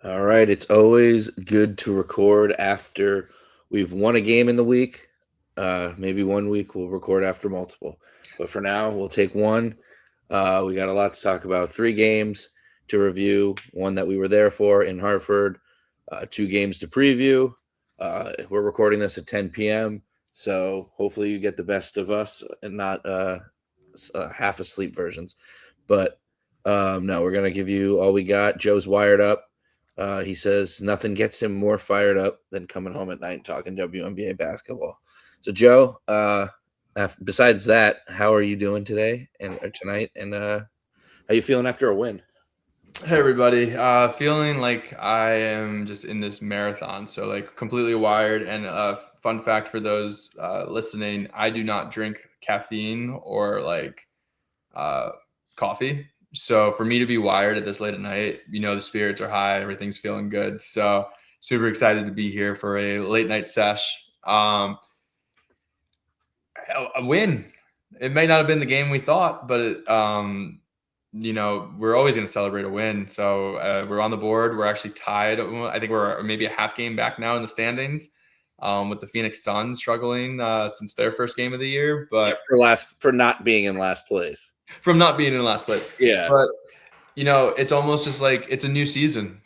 All right, it's always good to record after we've won a game in the week. Maybe one week we'll record after multiple, but for now we'll take one. We got a lot to talk about. 3 games to review. One that we were there for in Hartford. 2 games to preview. We're recording this at 10 p.m. So hopefully you get the best of us and not half asleep versions. But no, we're gonna give you all we got. Joe's wired up. He says nothing gets him more fired up than coming home at night talking WNBA basketball. So, Joe, besides that, how are you doing today and or tonight? And how you feeling after a win? Hey everybody, feeling like I am just in this marathon, so like completely wired. And fun fact for those listening, I do not drink caffeine or uh, coffee. So for me to be wired at this late at night, the spirits are high, everything's feeling good. So super excited to be here for a late night sesh. A win. It may not have been the game we thought, but we're always going to celebrate a win. So we're on the board. We're actually tied. I think we're maybe a half game back now in the standings, with the Phoenix Suns struggling since their first game of the year, Yeah, but for not being in last place. from not being in last place. Yeah, But it's almost just like it's a new season.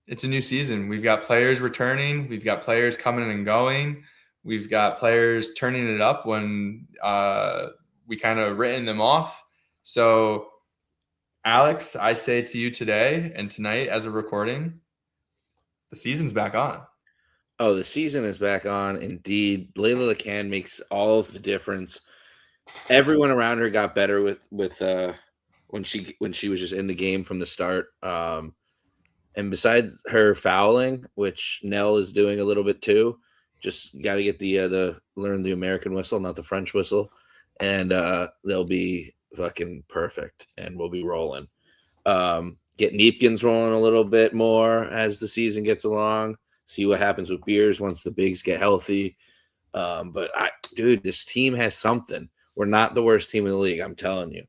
It's a new season. We've got players returning. We've got players coming and going. We've got players turning it up when we kind of written them off. So, Alex, I say to you today and tonight as a recording, the season's back on. Oh, the season is back on. Indeed, Leila Lacan makes all of the difference. Everyone around her got better with when she was just in the game from the start. And besides her fouling, which Nell is doing a little bit too, just got to get the learn the American whistle, not the French whistle, and they'll be fucking perfect, and we'll be rolling. Get Neepkins rolling a little bit more as the season gets along. See what happens with Beers once the bigs get healthy. But dude, this team has something. We're not the worst team in the league. I'm telling you.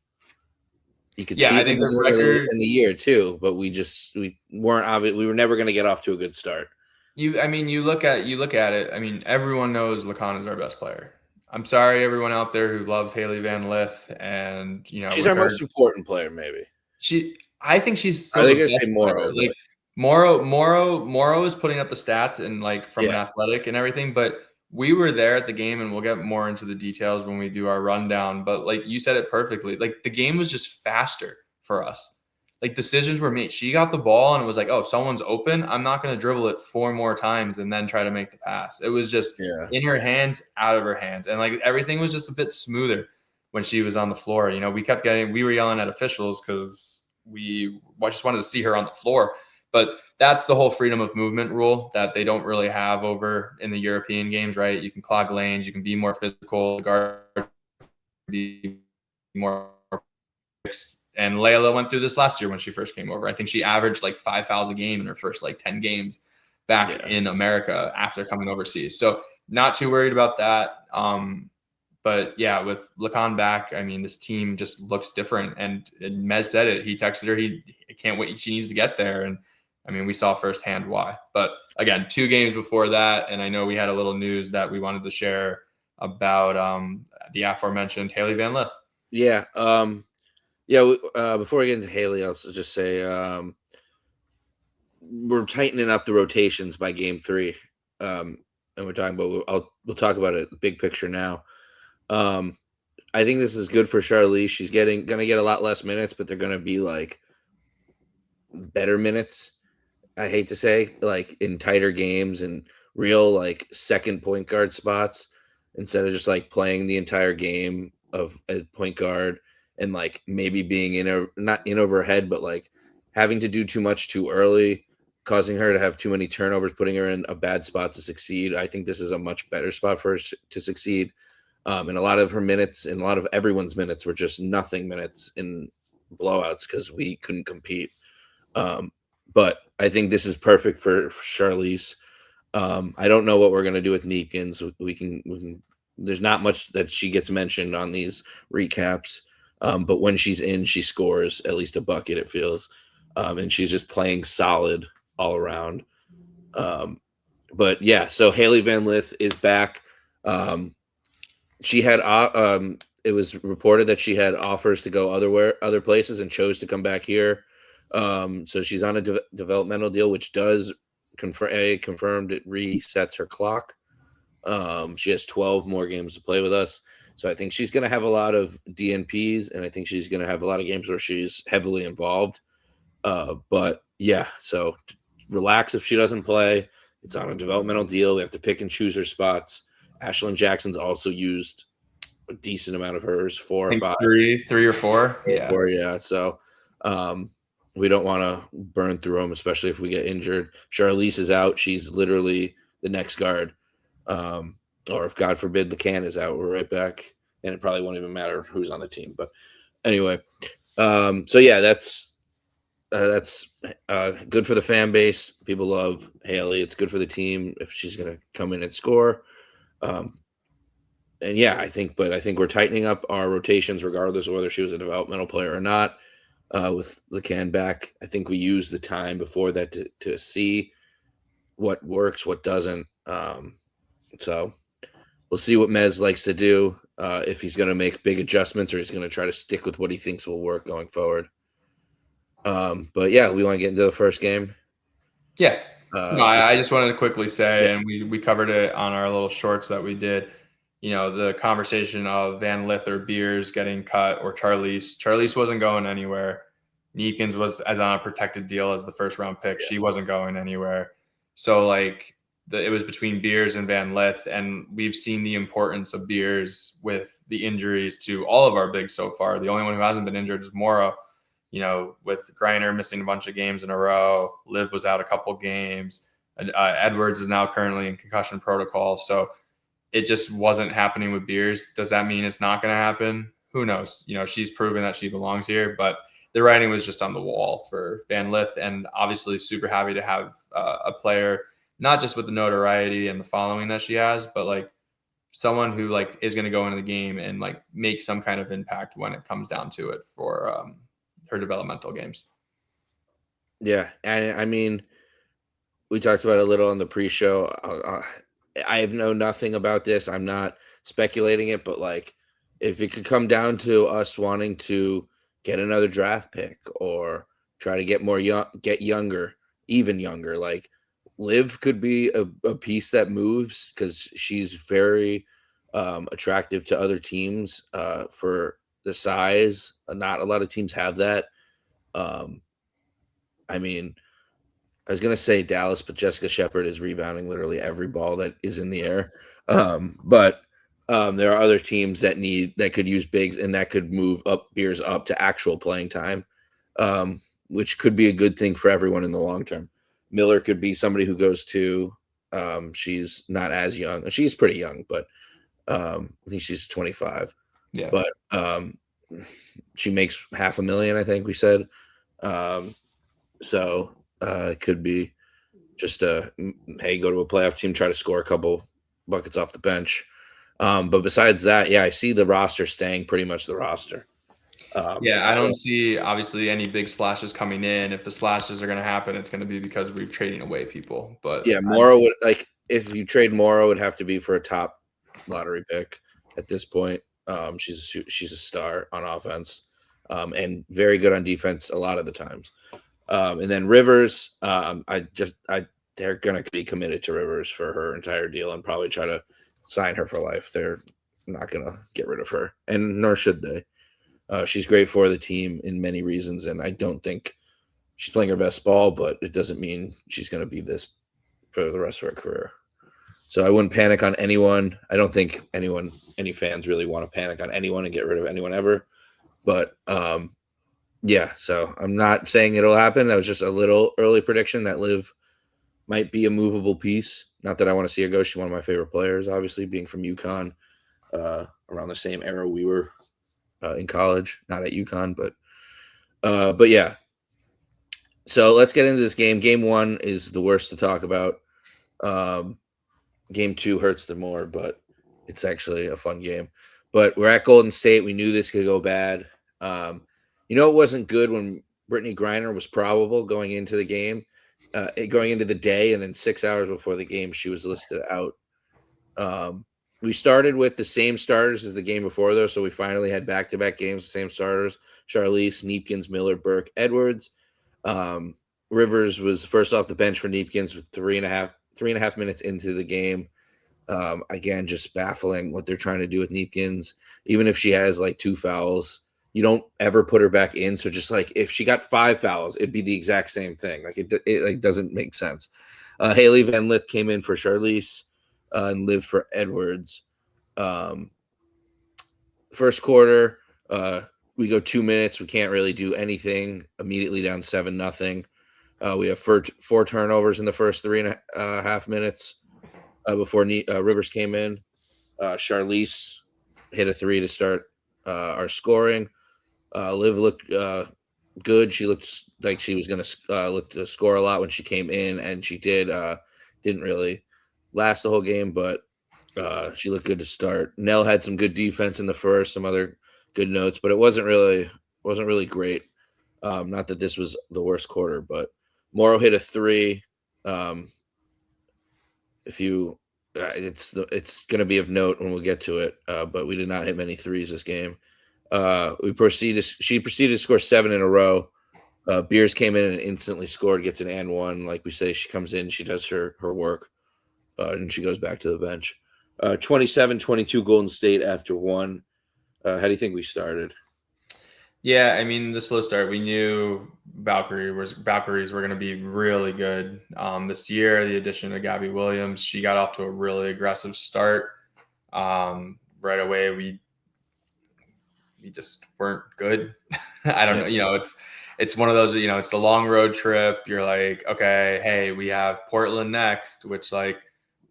You could Yeah, see I it in think the the beginning of record. in the year too, but we weren't obvious. We were never going to get off to a good start. You look at it. I mean, everyone knows Lacan is our best player. I'm sorry, everyone out there who loves Haley Van Lith, and She's with our her, most important player, maybe. I think she's Are still they the going to say best Morrow? player. But Like Morrow is putting up the stats and like from an yeah, athletic and everything, but we were there at the game and we'll get more into the details when we do our rundown. But like you said it perfectly. Like the game was just faster for us. Like decisions were made. She got the ball and it was like, oh, someone's open. I'm not going to dribble it 4 more times and then try to make the pass. It was just yeah. in her hands, out of her hands. And like everything was just a bit smoother when she was on the floor. We were yelling at officials because we just wanted to see her on the floor. But that's the whole freedom of movement rule that they don't really have over in the European games, right? You can clog lanes, you can be more physical, guards be more. And Layla went through this last year when she first came over. I think she averaged like 5 fouls a game in her first like 10 games back Yeah. in America after coming overseas. So not too worried about that. But yeah, with Lacan back, I mean, this team just looks different. And Mez said it. He texted her. He can't wait. She needs to get there. And I mean, we saw firsthand why. But again, 2 games before that, and I know we had a little news that we wanted to share about the aforementioned Haley Van Lith. Yeah. Yeah. Before we get into Haley, I'll just say we're tightening up the rotations by game 3. And we're talking about we'll talk about it big picture now. Um, I think this is good for Charlize. She's gonna get a lot less minutes, but they're gonna be like better minutes. I hate to say, like in tighter games and real like second point guard spots instead of just like playing the entire game of a point guard and like maybe being not in over her head, but like having to do too much too early, causing her to have too many turnovers, putting her in a bad spot to succeed. I think this is a much better spot for her to succeed. And a lot of her minutes and a lot of everyone's minutes were just nothing minutes in blowouts because we couldn't compete. Um, but I think this is perfect for Charlize. I don't know what we're gonna do with Neekins. We can. There's not much that she gets mentioned on these recaps, but when she's in, she scores at least a bucket. It feels, and she's just playing solid. all around. But yeah, so Haley Van Lith is back. She had it was reported that she had offers to go other places and chose to come back here. So she's on a developmental deal, which does confirmed it resets her clock. She has 12 more games to play with us. So I think she's going to have a lot of DNPs, and I think she's going to have a lot of games where she's heavily involved. But yeah, so relax if she doesn't play. It's on a developmental deal. We have to pick and choose her spots. Ashlyn Jackson's also used a decent amount of hers, 4 I or think 5. three or four. Yeah. 4, yeah. So we don't want to burn through them, especially if we get injured. Charlize is out. She's literally the next guard. Or if God forbid Lacan is out, we're right back. And it probably won't even matter who's on the team. But anyway, so yeah, that's good for the fan base. People love Haley. It's good for the team if she's going to come in and score. And yeah, I think we're tightening up our rotations regardless of whether she was a developmental player or not. With Lacan back, I think we use the time before that to see what works, what doesn't. So we'll see what Mez likes to do, if he's going to make big adjustments or he's going to try to stick with what he thinks will work going forward. But yeah, we want to get into the first game. Yeah. No, I just wanted to quickly say, and we covered it on our little shorts that we did, the conversation of Van Lith or Beers getting cut or Charlize. Charlize wasn't going anywhere. Neekins was as on a protected deal as the first round pick. Yeah. She wasn't going anywhere. So it was between Beers and Van Lith, and we've seen the importance of Beers with the injuries to all of our bigs so far. The only one who hasn't been injured is Morrow. With Griner missing a bunch of games in a row, Liv was out a couple games. Edwards is now currently in concussion protocol. So it just wasn't happening with Beers. Does that mean it's not going to happen? Who knows? She's proven that she belongs here, but the writing was just on the wall for Van Lith, and obviously super happy to have a player, not just with the notoriety and the following that she has, but someone who is going to go into the game and make some kind of impact when it comes down to it for her developmental games. Yeah, and I mean, we talked about it a little on the pre-show. I know nothing about this. I'm not speculating it, but if it could come down to us wanting to get another draft pick or try to get younger, even younger, Liv could be a piece that moves because she's very attractive to other teams for the size. Not a lot of teams have that. I mean, I was going to say Dallas, but Jessica Shepard is rebounding literally every ball that is in the air. But there are other teams that could use bigs and that could move Beers up to actual playing time, which could be a good thing for everyone in the long term. Miller could be somebody who goes to, she's not as young. She's pretty young, but I think she's 25. Yeah. But she makes $500,000, I think we said. So it could be just hey, go to a playoff team, try to score a couple buckets off the bench. But besides that, yeah, I see the roster staying pretty much the roster. I don't see obviously any big splashes coming in. If the splashes are going to happen, it's going to be because we're trading away people. But yeah, Morrow would if you trade Morrow, it would have to be for a top lottery pick at this point. She's a star on offense, and very good on defense a lot of the times. And then Rivers, they're going to be committed to Rivers for her entire deal and probably try to sign her for life. They're not going to get rid of her, and nor should they. She's great for the team in many reasons, and I don't think she's playing her best ball, but it doesn't mean she's going to be this for the rest of her career. So I wouldn't panic on anyone. I don't think any fans really want to panic on anyone and get rid of anyone ever. But yeah, so I'm not saying it'll happen. That was just a little early prediction that Liv might be a movable piece. Not that I want to see her go. She's one of my favorite players, obviously, being from UConn, around the same era we were in college. Not at UConn, but yeah. So let's get into this game. Game 1 is the worst to talk about. Game 2 hurts the more, but it's actually a fun game. But we're at Golden State. We knew this could go bad. It wasn't good when Brittany Griner was probable going into the game. going into the day, and then 6 hours before the game, she was listed out. We started with the same starters as the game before, though, so we finally had back-to-back games, the same starters: Charlize, Neepkins, Miller, Burke, Edwards. Rivers was first off the bench for Neepkins with 3.5 minutes into the game. Again, just baffling what they're trying to do with Neepkins. Even if she has like 2 fouls, you don't ever put her back in. So just like if she got 5 fouls, it'd be the exact same thing. Like it like doesn't make sense. Haley Van Lith came in for Charlize and Liv for Edwards. First quarter, we go 2 minutes. We can't really do anything. Immediately down 7-0. We have four turnovers in the first 3.5 minutes before Rivers came in. Charlize hit a 3 to start our scoring. Liv looked good. She looked like she was going to look to score a lot when she came in, and she did. Didn't really last the whole game, but she looked good to start. Nell had some good defense in the first, some other good notes, but it wasn't really great. Not that this was the worst quarter, but Morrow hit a 3. If you, it's going to be of note when we'll get to it. But we did not hit many threes this game. She proceeded to score 7 in a row. Beers came in and instantly scored, gets an and one. Like we say, she comes in, she does her work, and she goes back to the bench. 27-22 Golden State after 1. How do you think we started? Yeah, I mean, the slow start, we knew Valkyries were going to be really good this year. The addition of Gabby Williams, she got off to a really aggressive start. Right away, we just weren't good. I don't know. It's one of those, it's a long road trip. You're like, okay, hey, we have Portland next, which like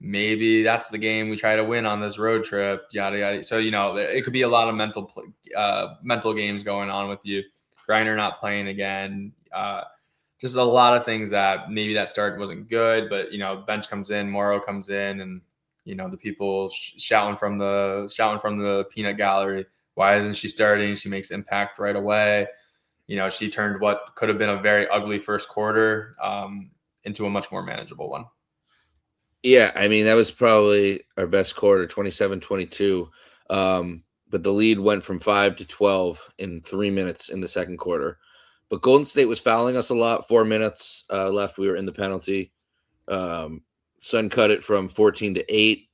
maybe that's the game we try to win on this road trip, yada, yada. So, it could be a lot of mental games going on with you. Griner not playing again. Just a lot of things that maybe that start wasn't good, but, bench comes in, Morrow comes in, and, the people shouting from the peanut gallery. Why isn't she starting? She makes impact right away. She turned what could have been a very ugly first quarter into a much more manageable one. Yeah, I mean, that was probably our best quarter, 27-22. But the lead went from 5 to 12 in 3 minutes in the second quarter. But Golden State was fouling us a lot. 4 minutes left. We were in the penalty. Sun cut it from 14 to 8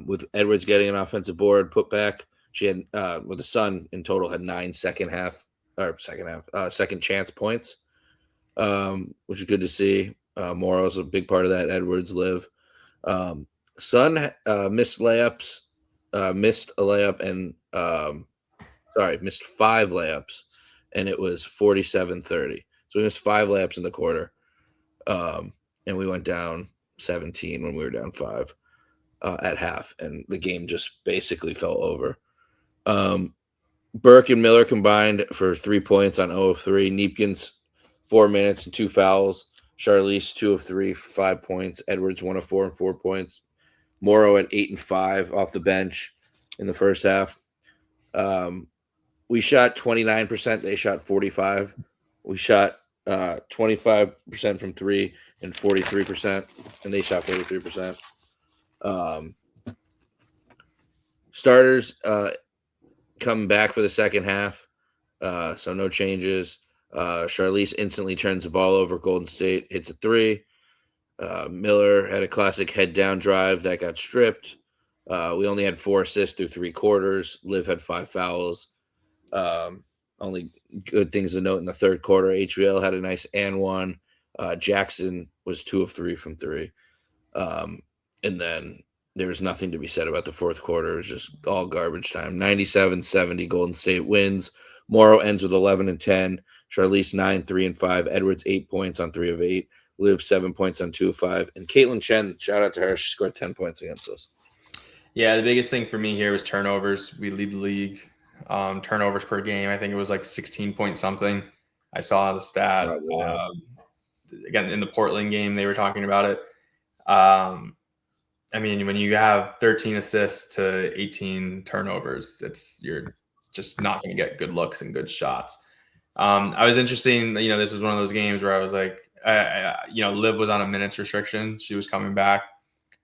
with Edwards getting an offensive board put back. She had, the Sun in total had 9 second chance points, which is good to see. Morrow's a big part of that. Edwards, Liv. Sun missed layups, missed a layup, and missed 5 layups, and it was 47-30. So we missed 5 layups in the quarter, and we went down 17 when we were down 5 at half, and the game just basically fell over. Burke and Miller combined for 3 points on 0 of 3. Neepkins 4 minutes and 2 fouls. Charlize 2 of 3 for 5 points. Edwards 1 of 4 and 4 points. Morrow at 8 and 5 off the bench in the first half. We shot 29%. They shot 45%. We shot 25% from 3 and 43%, and they shot 43%. Starters come back for the second half, so no changes. Charlize instantly turns the ball over. Golden State hits a 3. Miller had a classic head down drive that got stripped. We only had 4 assists through 3 quarters. Liv had 5 fouls. Only good things to note in the third quarter. HVL had a nice and one. Jackson was 2 of 3 from 3. And then there was nothing to be said about the fourth quarter. It was just all garbage time. 97-70 Golden State wins. Morrow ends with 11 and 10. Charlize 9, 3 and 5. Edwards 8 points on 3 of 8. Liv 7 points on 2 of 5. And Caitlin Chen, shout out to her. She scored 10 points against us. Yeah, the biggest thing for me here was turnovers. We lead the league turnovers per game. I think it was like 16 point something. I saw the stat. Again, in the Portland game, they were talking about it. I mean, when you have 13 assists to 18 turnovers, you're just not going to get good looks and good shots. I was interested. This was one of those games where I was like, Liv was on a minutes restriction. She was coming back,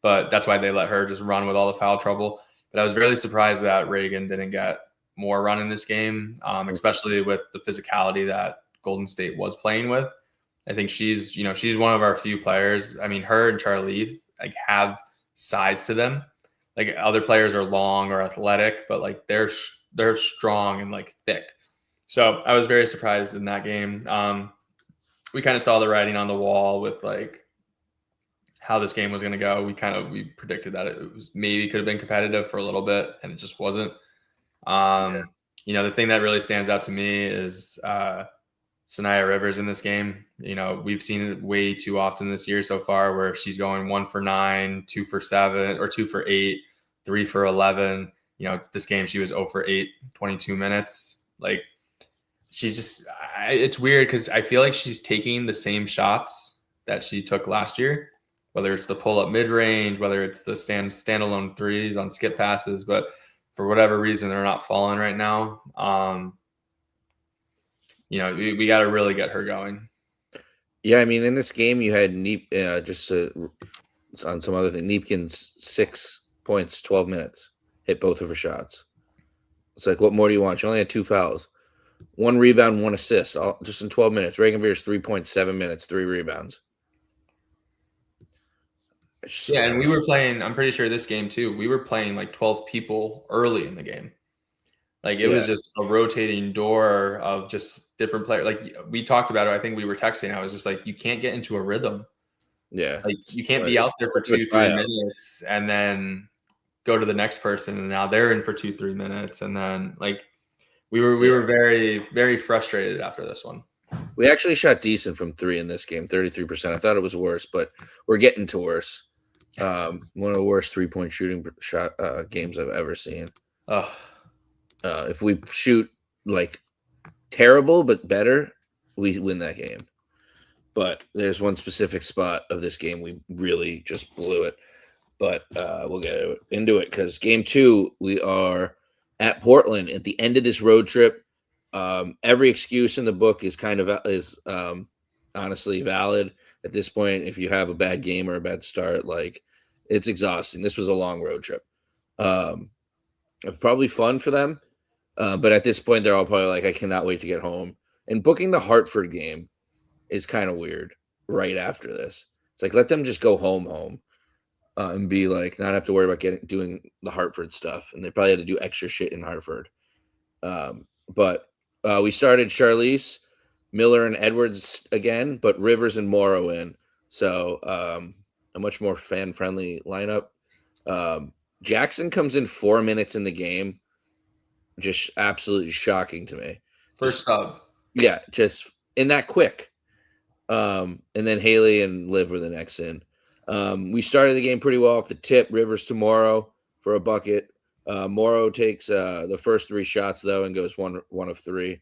but that's why they let her just run with all the foul trouble. But I was really surprised that Reagan didn't get more run in this game, especially with the physicality that Golden State was playing with. I think she's one of our few players. I mean, her and Charlie like have size to them. Like other players are long or athletic, but like they're strong and like thick. So I was very surprised in that game. We kind of saw the writing on the wall with like how this game was going to go. We predicted that it was maybe could have been competitive for a little bit, and it just wasn't. The thing that really stands out to me is Sanaya Rivers in this game. We've seen it way too often this year so far where she's going 1 for 9, 2 for 7, or 2 for 8, 3 for 11. This game she was 0 for 8, 22 minutes. Like she's just, it's weird because I feel like she's taking the same shots that she took last year, whether it's the pull up mid range, whether it's the standalone threes on skip passes, but for whatever reason, they're not falling right now. We got to really get her going. Yeah, I mean, in this game, you had on some other thing, Neepkin's 6 points, 12 minutes, hit both of her shots. It's like, what more do you want? She only had 2 fouls, 1 rebound, 1 assist, all just in 12 minutes. Reagan Beer's 3.7 minutes, 3 rebounds. Yeah, and we were playing, I'm pretty sure this game too, we were playing like 12 people early in the game. Like it was just a rotating door of just different players. Like we talked about it. I think we were texting. I was just like, you can't get into a rhythm. Yeah. Like you can't be out there for 2-3 minutes and then go to the next person. And now they're in for 2-3 minutes. And then like we were very, very frustrated after this one. We actually shot decent from 3 in this game, 33%. I thought it was worse, but we're getting to worse. One of the worst 3-point shooting shot games I've ever seen. If we shoot like terrible but better, we win that game. But there's one specific spot of this game we really just blew it. But we'll get into it because game 2 we are at Portland at the end of this road trip. Every excuse in the book is honestly valid at this point. If you have a bad game or a bad start, like it's exhausting. This was a long road trip. Probably fun for them. But at this point, they're all probably like, I cannot wait to get home. And booking the Hartford game is kind of weird right after this. It's like, let them just go home and be like, not have to worry about doing the Hartford stuff. And they probably had to do extra shit in Hartford. But we started Charlize, Miller, and Edwards again, but Rivers and Morrow in. So a much more fan-friendly lineup. Jackson comes in 4 minutes in the game. Just absolutely shocking to me. First sub. Yeah, just in that quick. And then Haley and Liv were the next in. We started the game pretty well off the tip. Rivers to Morrow for a bucket. Morrow takes the first 3 shots, though, and goes one of 3.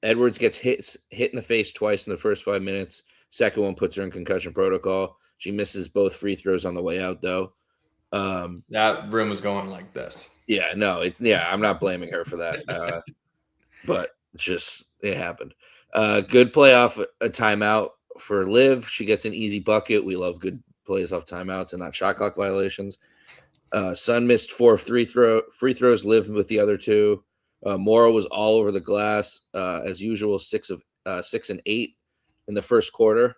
Edwards gets hit in the face twice in the first 5 minutes. Second one puts her in concussion protocol. She misses both free throws on the way out, though. That room was going like this. Yeah, no, I'm not blaming her for that. But it happened. Good play off a timeout for Liv. She gets an easy bucket. We love good plays off timeouts and not shot clock violations. Sun missed 4 free throws. Liv with the other 2. Morrow was all over the glass as usual. 6 and 8 in the first quarter.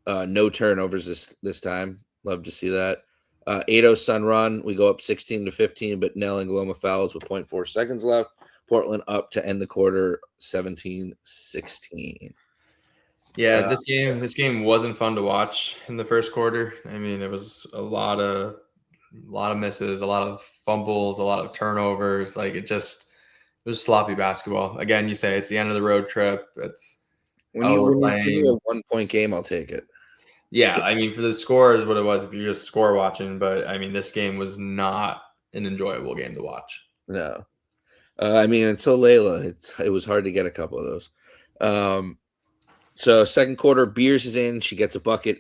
No turnovers this time. Love to see that. 8-0 Sun run. We go up 16-15, but Nell and Gloma fouls with 0.4 seconds left. Portland up to end the quarter 17-16. Yeah, this game wasn't fun to watch in the first quarter. I mean, it was a lot of misses, a lot of fumbles, a lot of turnovers. Like it was sloppy basketball. Again, you say it's the end of the road trip. It's when you give me a 1-point game, I'll take it. Yeah, I mean, for the score is what it was if you're just score watching. But, I mean, this game was not an enjoyable game to watch. No. I mean, until Leila, it was hard to get a couple of those. So second quarter, Beers is in. She gets a bucket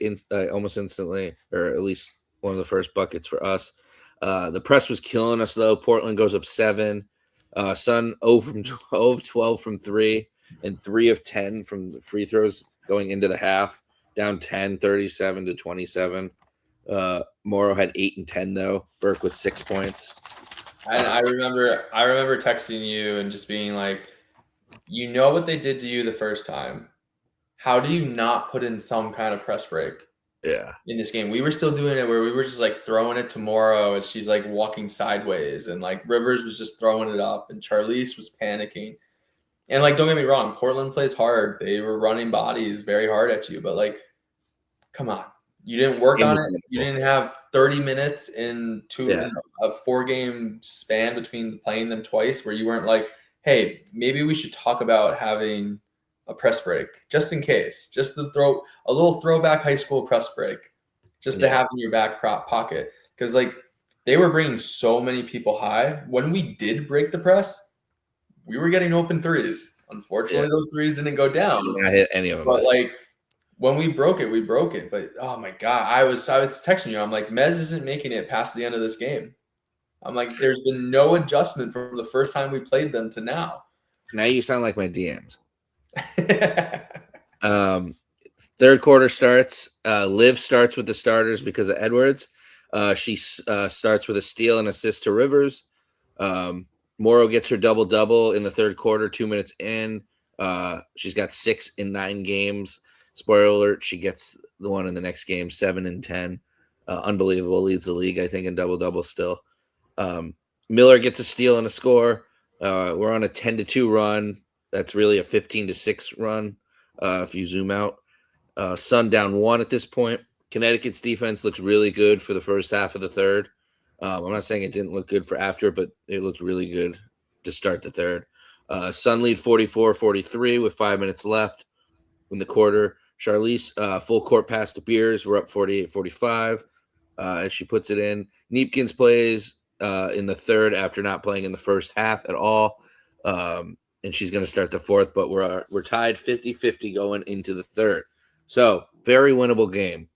almost instantly, or at least one of the first buckets for us. The press was killing us, though. Portland goes up 7. Sun 0 of 12 from 3 and 3 of 10 from the free throws going into the half. down 10, 37-27. Morrow had 8 and 10 though. Burke with 6 points. And I remember texting you and just being like, you know what they did to you the first time. How do you not put in some kind of press break Yeah. in this game? We were still doing it where we were just like throwing it to Morrow and she's like walking sideways, and like Rivers was just throwing it up and Charlize was panicking. And like, don't get me wrong, Portland plays hard. They were running bodies very hard at you, but like, come on. You didn't work Game on was it. You winnable. didn't have 30 minutes in Yeah. a 4-game span between playing them twice where you weren't like, hey, maybe we should talk about having a press break just in case, just to throw a little throwback high school press break, just to Yeah. have in your back pocket. Because like they were bringing so many people high. When we did break the press, we were getting open threes. Yeah. Unfortunately, those threes didn't go down. Did not hit any of them. But like when we broke it, we broke it. But oh my god, I was texting you. I'm like, Mez isn't making it past the end of this game. I'm like, there's been no adjustment from the first time we played them to now. Now you sound like my DMs. Third quarter starts. Liv starts with the starters because of Edwards. She starts with a steal and assist to Rivers. Morrow gets her double-double in the third quarter, 2 minutes in. She's got 6 in 9 games. Spoiler alert, she gets the one in the next game, 7 and 10. Unbelievable. Leads the league, I think, in double-double still. Miller gets a steal and a score. We're on a 10-2 run. That's really a 15-6 run if you zoom out. Sun down 1 at this point. Connecticut's defense looks really good for the first half of the third. I'm not saying it didn't look good for after, but it looked really good to start the third. Sun lead 44-43 with 5 minutes left in the quarter. Charlize, full court pass to Beers. We're up 48-45 as she puts it in. Neepkins plays in the third after not playing in the first half at all. And she's going to start the fourth, but we're tied 50-50 going into the third. So very winnable game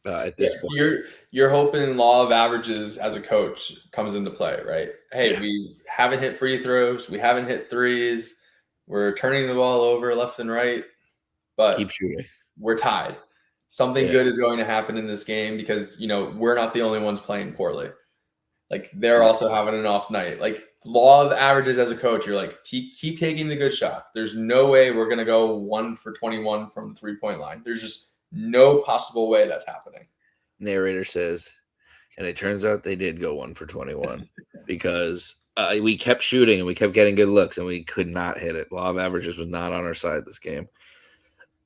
at this point. You're hoping law of averages as a coach comes into play, right? Hey, we haven't hit free throws, we haven't hit threes, we're turning the ball over left and right, but keep shooting. We're tied. Something good is going to happen in this game because we're not the only ones playing poorly. Like they're also having an off night. Like law of averages as a coach, you're like keep taking the good shots. There's no way we're gonna go 1 for 21 from the 3-point line. There's just no possible way that's happening. Narrator says, and it turns out they did go 1 for 21 because we kept shooting and we kept getting good looks and we could not hit it. Law of averages was not on our side this game.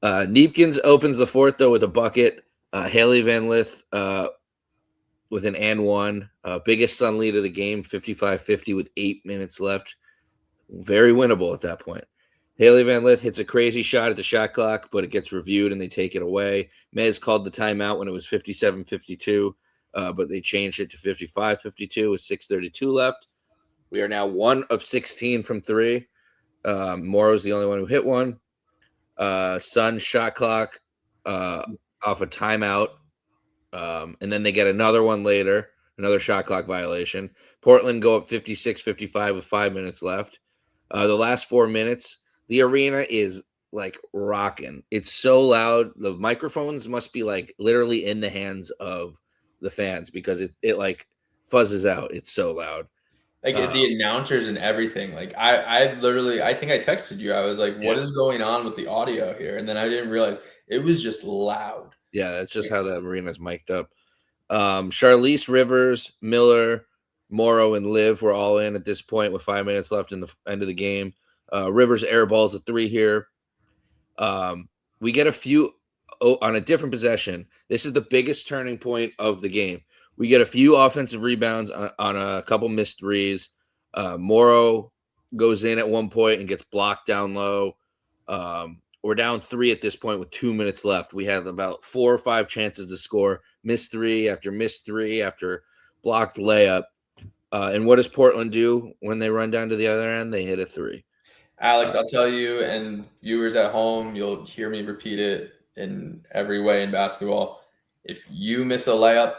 Neepkins opens the fourth though with a bucket. Haley Van Lith with an and one. Biggest Sun lead of the game, 55-50 with 8 minutes left. Very winnable at that point. Haley Van Lith hits a crazy shot at the shot clock, but it gets reviewed and they take it away. Mez called the timeout when it was 57-52, but they changed it to 55-52 with 6:32 left. We are now 1 of 16 from 3. Morrow's the only one who hit one. Sun shot clock off a timeout. And then they get another one later, another shot clock violation. Portland go up 56-55 with 5 minutes left. The last 4 minutes, the arena is like rocking. It's so loud. The microphones must be like literally in the hands of the fans because it like fuzzes out. It's so loud. Like the announcers and everything. Like I literally, I think I texted you. I was like, what is going on with the audio here? And then I didn't realize it was just loud. Yeah, that's just how the arena's mic'd up. Charlize, Rivers, Miller, Morrow, and Liv were all in at this point with 5 minutes left in the end of the game. Rivers airballs a 3 here. We get a few on a different possession. This is the biggest turning point of the game. We get a few offensive rebounds on a couple missed threes. Morrow goes in at one point and gets blocked down low. We're down 3 at this point with 2 minutes left. We have about 4 or 5 chances to score. Missed 3 after blocked layup. And what does Portland do when they run down to the other end? They hit a 3. Alex, I'll tell you, and viewers at home, you'll hear me repeat it in every way in basketball. If you miss a layup,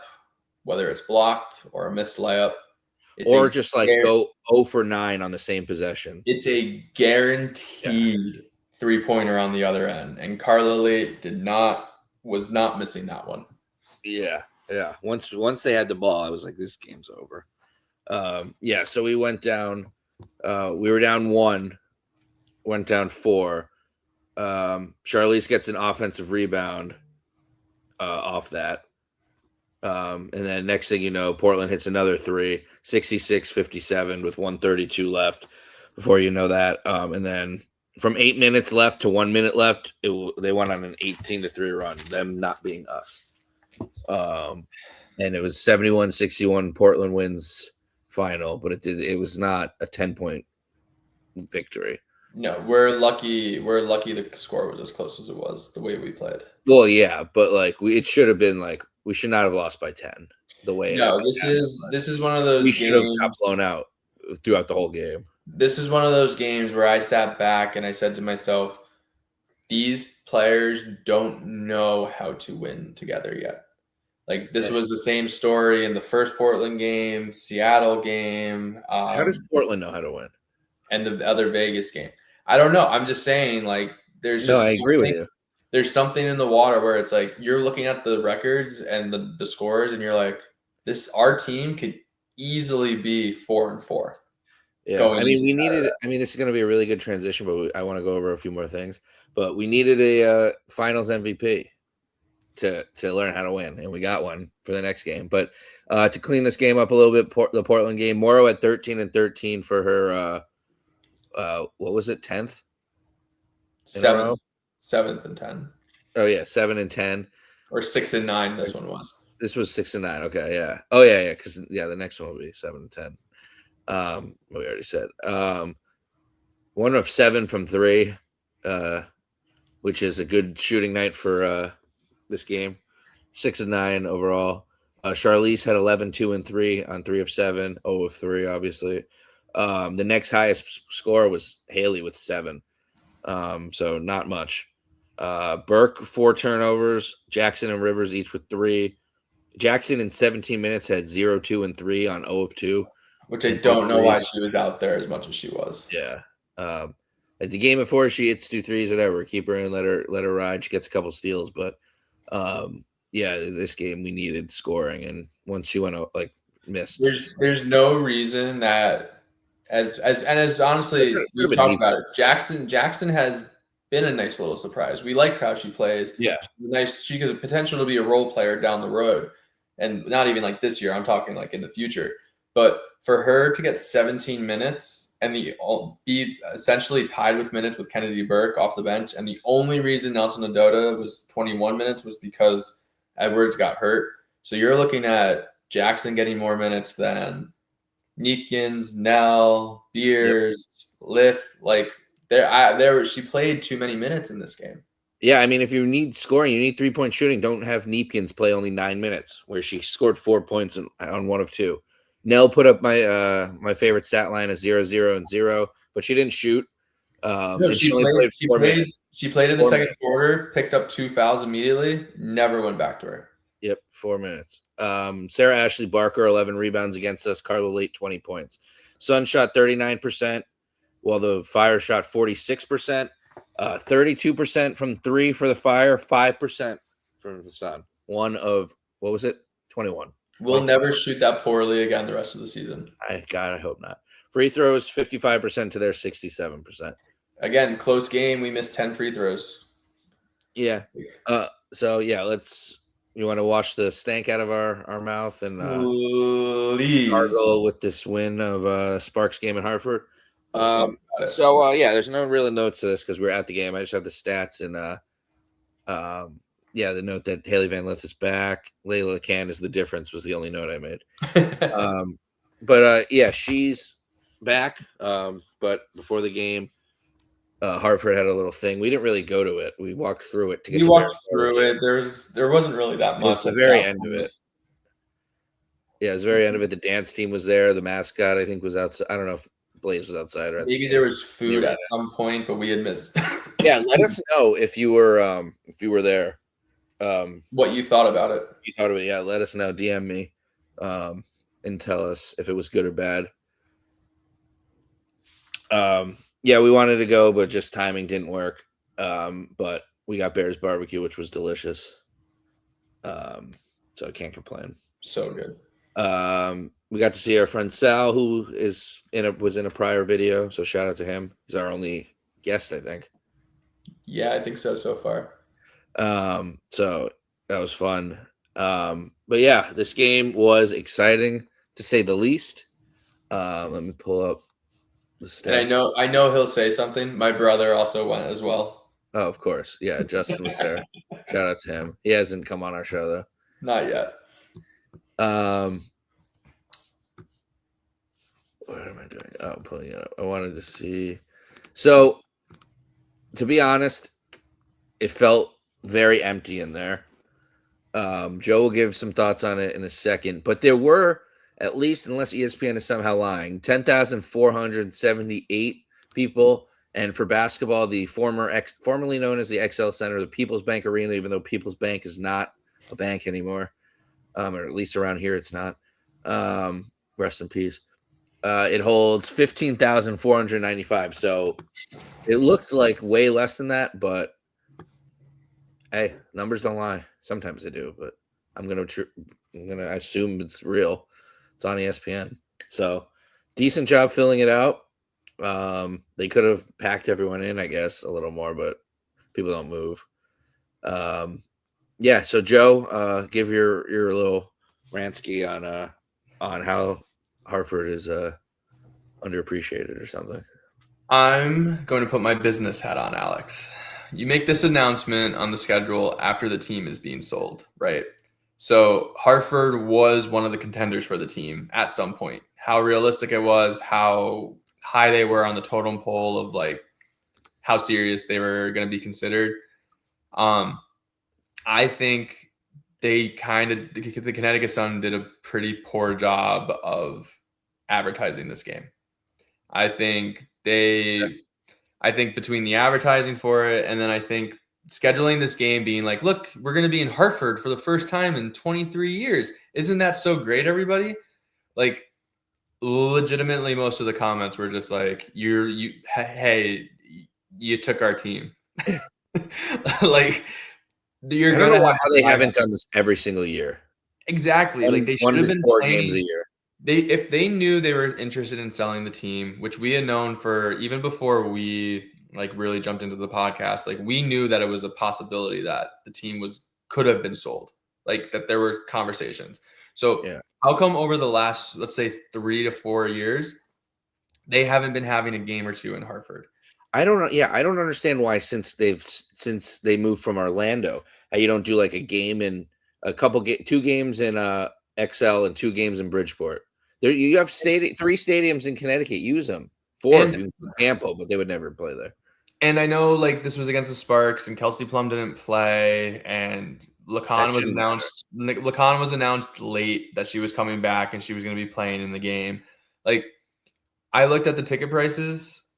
whether it's blocked or a missed layup, or just like go 0 for 9 on the same possession. It's a guaranteed 3-pointer on the other end. And Carla Lee did not was not missing that one. Yeah. Once they had the ball, I was like, this game's over. So we went down. We were down 1, went down 4. Charlize gets an offensive rebound off that. And then next thing you know, Portland hits another 3, 66-57 with 132 left before you know that. And then from 8 minutes left to 1 minute left, they went on an 18-3 run, them not being us. And it was 71-61. Portland wins final, but it was not a 10-point victory. No, we're lucky. We're lucky the score was as close as it was the way we played. Well, yeah, but like it should have been like we should not have lost by 10 the way. No, this is one of those. We should have got blown out throughout the whole game. This is one of those games where I sat back and I said to myself, these players don't know how to win together yet. Like this was the same story in the first Portland game, Seattle game. How does Portland know how to win? And the other Vegas game. I don't know. I'm just saying, like, there's just I agree with you. There's something in the water where it's like you're looking at the records and the scores, and you're like, our team could easily be 4-4. Yeah, I mean, this is going to be a really good transition, but I want to go over a few more things. But we needed a Finals MVP to learn how to win, and we got one for the next game. But to clean this game up a little bit, the Portland game, Morrow at 13 and 13 for her. What was it? 10th? 7th and 10. Oh yeah, 7 and 10. Or 6 and 9. This one was. This was 6 and 9. Okay, yeah. Oh yeah, because the next one will be 7 and 10. We already said. 1 of 7 from 3, which is a good shooting night for this game. 6 and 9 overall. Charlize had 11, 2 and 3 on 3 of 7, 0 of 3, obviously. The next highest score was Haley with 7. So not much. Burke 4 turnovers. Jackson and Rivers each with 3. Jackson in 17 minutes had 0, 2 and 3 on 0 of 2. Which I don't know why she was out there as much as she was. Yeah. At the game before, she hits 2 threes, whatever. Keep her in, let her ride. She gets a couple steals, but this game we needed scoring, and once she went out, missed. There's no reason that as honestly we talked about it. Jackson has been a nice little surprise. We like how she plays. Yeah, nice. She has a potential to be a role player down the road, and not even like this year. I'm talking like in the future. But for her to get 17 minutes and be essentially tied with minutes with Kennedy Burke off the bench, and the only reason Nelson Adota was 21 minutes was because Edwards got hurt. So you're looking at Jackson getting more minutes than Neepkins, Nell, Beers, Liff. Like she played too many minutes in this game. Yeah, I mean, if you need scoring, you need 3-point shooting. Don't have Neepkins play only 9 minutes, where she scored 4 points on 1 of 2. Nell put up my favorite stat line of 0, 0, and 0, but she didn't shoot. She played in the second quarter, picked up 2 fouls immediately, never went back to her. Yep, 4 minutes. Sarah Ashley Barker, 11 rebounds against us. Carla Late, 20 points. Sun shot 39%, while the Fire shot 46%. 32% from 3 for the Fire, 5% from the Sun. 1 of, 21. We'll never shoot that poorly again the rest of the season. I hope not. Free throws, 55% to their 67%. Again, close game. We missed 10 free throws. Yeah. You want to wash the stank out of our mouth and gargle with this win of Sparks game in Hartford. There's no real notes to this because we're at the game. I just have the stats and the note that Haley Van Lith is back. Leila Lacan is the difference was the only note I made. She's back. But before the game, Hartford had a little thing. We didn't really go to it. We walked through it to get. We walked through it. There wasn't really that much. It was the very end of it. Yeah, it was the very end of it. The dance team was there. The mascot, I think, was outside. I don't know if Blaze was outside or maybe there was food at some point, but we had missed. Yeah, let us know if you were there. What you thought about it? Yeah. Let us know. DM me, and tell us if it was good or bad. We wanted to go, but just timing didn't work. But we got Bears barbecue, which was delicious. So I can't complain. So good. We got to see our friend Sal, who was in a prior video. So shout out to him. He's our only guest, I think. Yeah, I think so far. So that was fun. But yeah, this game was exciting to say the least. Let me pull up the And stats. I know he'll say something. My brother also went as well. Oh, of course. Yeah, Justin was there. Shout out to him. He hasn't come on our show Not yet. though. What am I doing? Oh, I'm pulling it up. I wanted to see. So, to be honest, it felt very empty in there. Joe will give some thoughts on it in a second, but there were at least, unless ESPN is somehow lying, 10,478 people. And for basketball, the formerly known as the XL Center, the People's Bank Arena, even though People's Bank is not a bank anymore, or at least around here, it's not. Rest in peace. It holds 15,495. So it looked like way less than that, but hey, numbers don't lie. Sometimes they do, but I'm gonna assume it's real. It's on ESPN. So decent job filling it out. They could have packed everyone in, I guess, a little more, but people don't move. Yeah. So Joe, give your little rantsky on how Hartford is underappreciated or something. I'm going to put my business hat on, Alex. You make this announcement on the schedule after the team is being sold, right? So Hartford was one of the contenders for the team at some point. How realistic it was, how high they were on the totem pole of like how serious they were going to be considered. I think the Connecticut Sun did a pretty poor job of advertising this game. I think between the advertising for it and then I think scheduling this game being like, look, we're going to be in Hartford for the first time in 23 years. Isn't that so great, everybody? Like, legitimately, most of the comments were just like, hey, you took our team. Like, you're I don't going know to have how they haven't done this every single year. exactly. Like, they should One have to been four games a playing. year. If they knew they were interested in selling the team, which we had known for even before we like really jumped into the podcast, like we knew that it was a possibility that the team could have been sold, like that there were conversations. So Yeah. how come over the last, let's say 3 to 4 years, they haven't been having a game or two in Hartford? I don't know. Yeah, I don't understand why since they moved from Orlando, how you don't do like a game in two games in XL and 2 games in Bridgeport. There you have 3 stadiums in Connecticut. Use them. 4 if And you Campo, but they would never play there. and I know like this was against the Sparks and Kelsey Plum didn't play and That shouldn't matter. Lacan was announced late that she was coming back and she was going to be playing in the game. Like I looked at the ticket prices,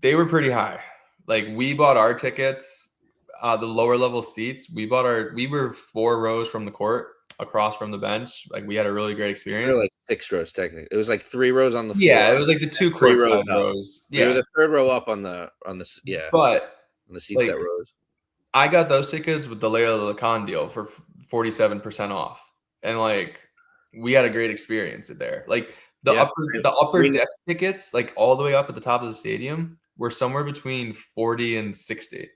they were pretty high. Like we bought our tickets, the lower level seats. We were 4 rows from the court, across from the bench. Like we had a really great We were experience. like 6 rows technically. It was like 3 rows on the Yeah, floor, it was like the 2 and 3 rows courtside up. rows. We were Yeah, the third row up on the but on the seats like that rose. I got those tickets with the Leila Lacan deal for 47% off, and like we had a great experience there. Like Yeah, the upper we deck tickets, like all the way up at the top of the stadium, were somewhere between 40 and 60.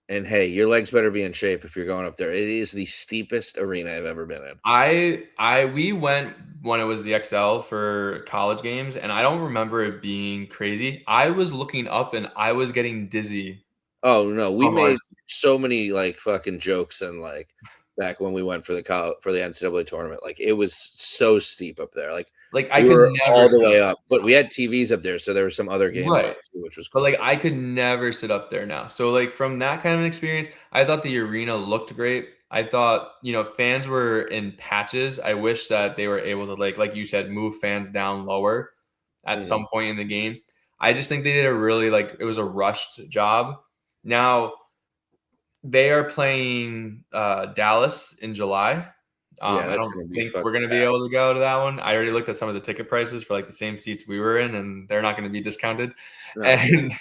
and hey, your legs better be in shape if you're going up there. It is the steepest arena I've ever been in. We went when it was the XL for college games, and I don't remember it being crazy. I was looking up and I was getting dizzy Oh no, we from our made so many like fucking jokes and like back when we went for the NCAA tournament. Like it was so steep up there. Like like I we could were never all the sit way up up, but we had TVs up there, so there were some other games on right. too, which was But cool. like I could never sit up there now. So like from that kind of an experience, I thought the arena looked great. I thought, fans were in patches. I wish that they were able to like you said, move fans down lower at Mhm. some point in the game. I just think they did a really it was a rushed job. Now they are playing Dallas in July. Yeah, I that's don't gonna be think we're fucking going to be bad. able to go to that one. I already looked at some of the ticket prices for like the same seats we were in, and they're not going to be discounted. No, it's gonna And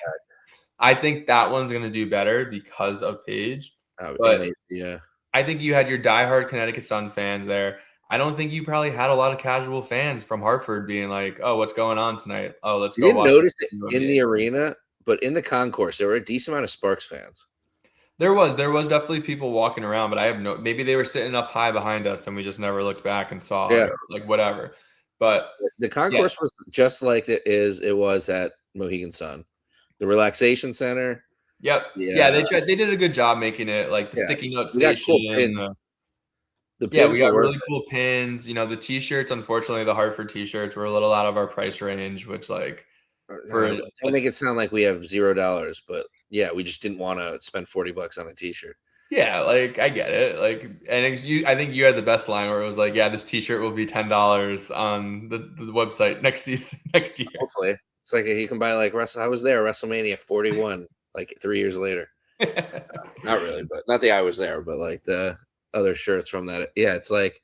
I think that one's going to do better because of Paige. be But yeah. I think you had your diehard Connecticut Sun fans there. I don't think you probably had a lot of casual fans from Hartford being like, "Oh, what's going on tonight? Oh, let's You go didn't watch notice it the in game." the arena, but in the concourse, there were a decent amount of Sparks fans. There was definitely people walking around, but I have no. Maybe they were sitting up high behind us, and we just never looked back and saw Yeah, it, like whatever. But the yeah, concourse was just like it was at Mohegan Sun. The relaxation center. yep, yeah. Yeah, They did a good job making it like the yeah. sticky note We got cool station. pins. The Yeah, we pins were got worth really it. cool pins. You know, the T-shirts. Unfortunately, the Hartford T-shirts were a little out of our price range, which like for Don't make it sound like we have $0, but yeah, we just didn't want to spend $40 on a T-shirt. yeah, like I get it. Like, and I think you had the best line where it was like, "Yeah, this T-shirt will be $10 on the website next season, next year." Hopefully, it's like you can buy like I was there WrestleMania 41 like 3 years later. Not really, but not the I was there, but like the other shirts from that. Yeah, it's like,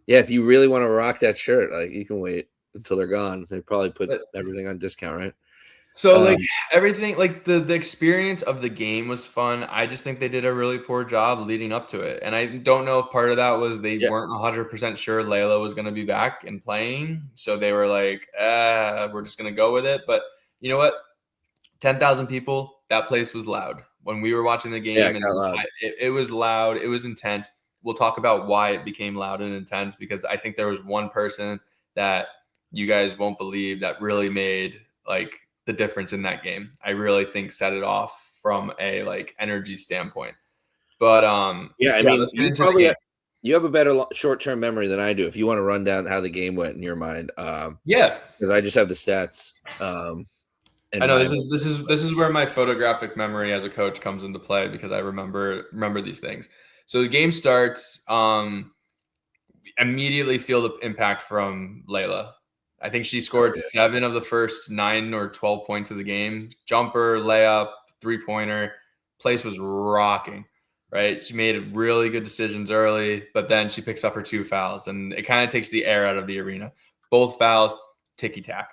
yeah, if you really want to rock that shirt, like you can wait until they're gone. They probably put But everything on discount, right? so like Um, everything, like the experience of the game was fun. I just think they did a really poor job leading up to it, and I don't know if part of that was they yeah, weren't 100% sure Layla was going to be back and playing, so they were like, we're just going to go with it." But you know what? 10,000 people. That place was loud when we were watching the yeah, game, it and got loud. it was loud. It was intense. We'll talk about why it became loud and intense because I think there was one person that you guys won't believe that really made like the difference in that game. I really think set it off from a like energy standpoint. But Yeah, I yeah, mean, let's get into the game. you have a better short-term memory than I do. If you want to run down how the game went in your mind, Yeah, because I just have the stats, I and know my this is where my photographic memory as a coach comes into play because I remember these things. So the game starts. Immediately feel the impact from Layla. I think she scored yeah, 7 of the first 9 or 12 points of the game. Jumper, layup, 3-pointer. Place was rocking, right? She made really good decisions early, but then she picks up her 2 fouls, and it kind of takes the air out of the arena. Both fouls, ticky tack.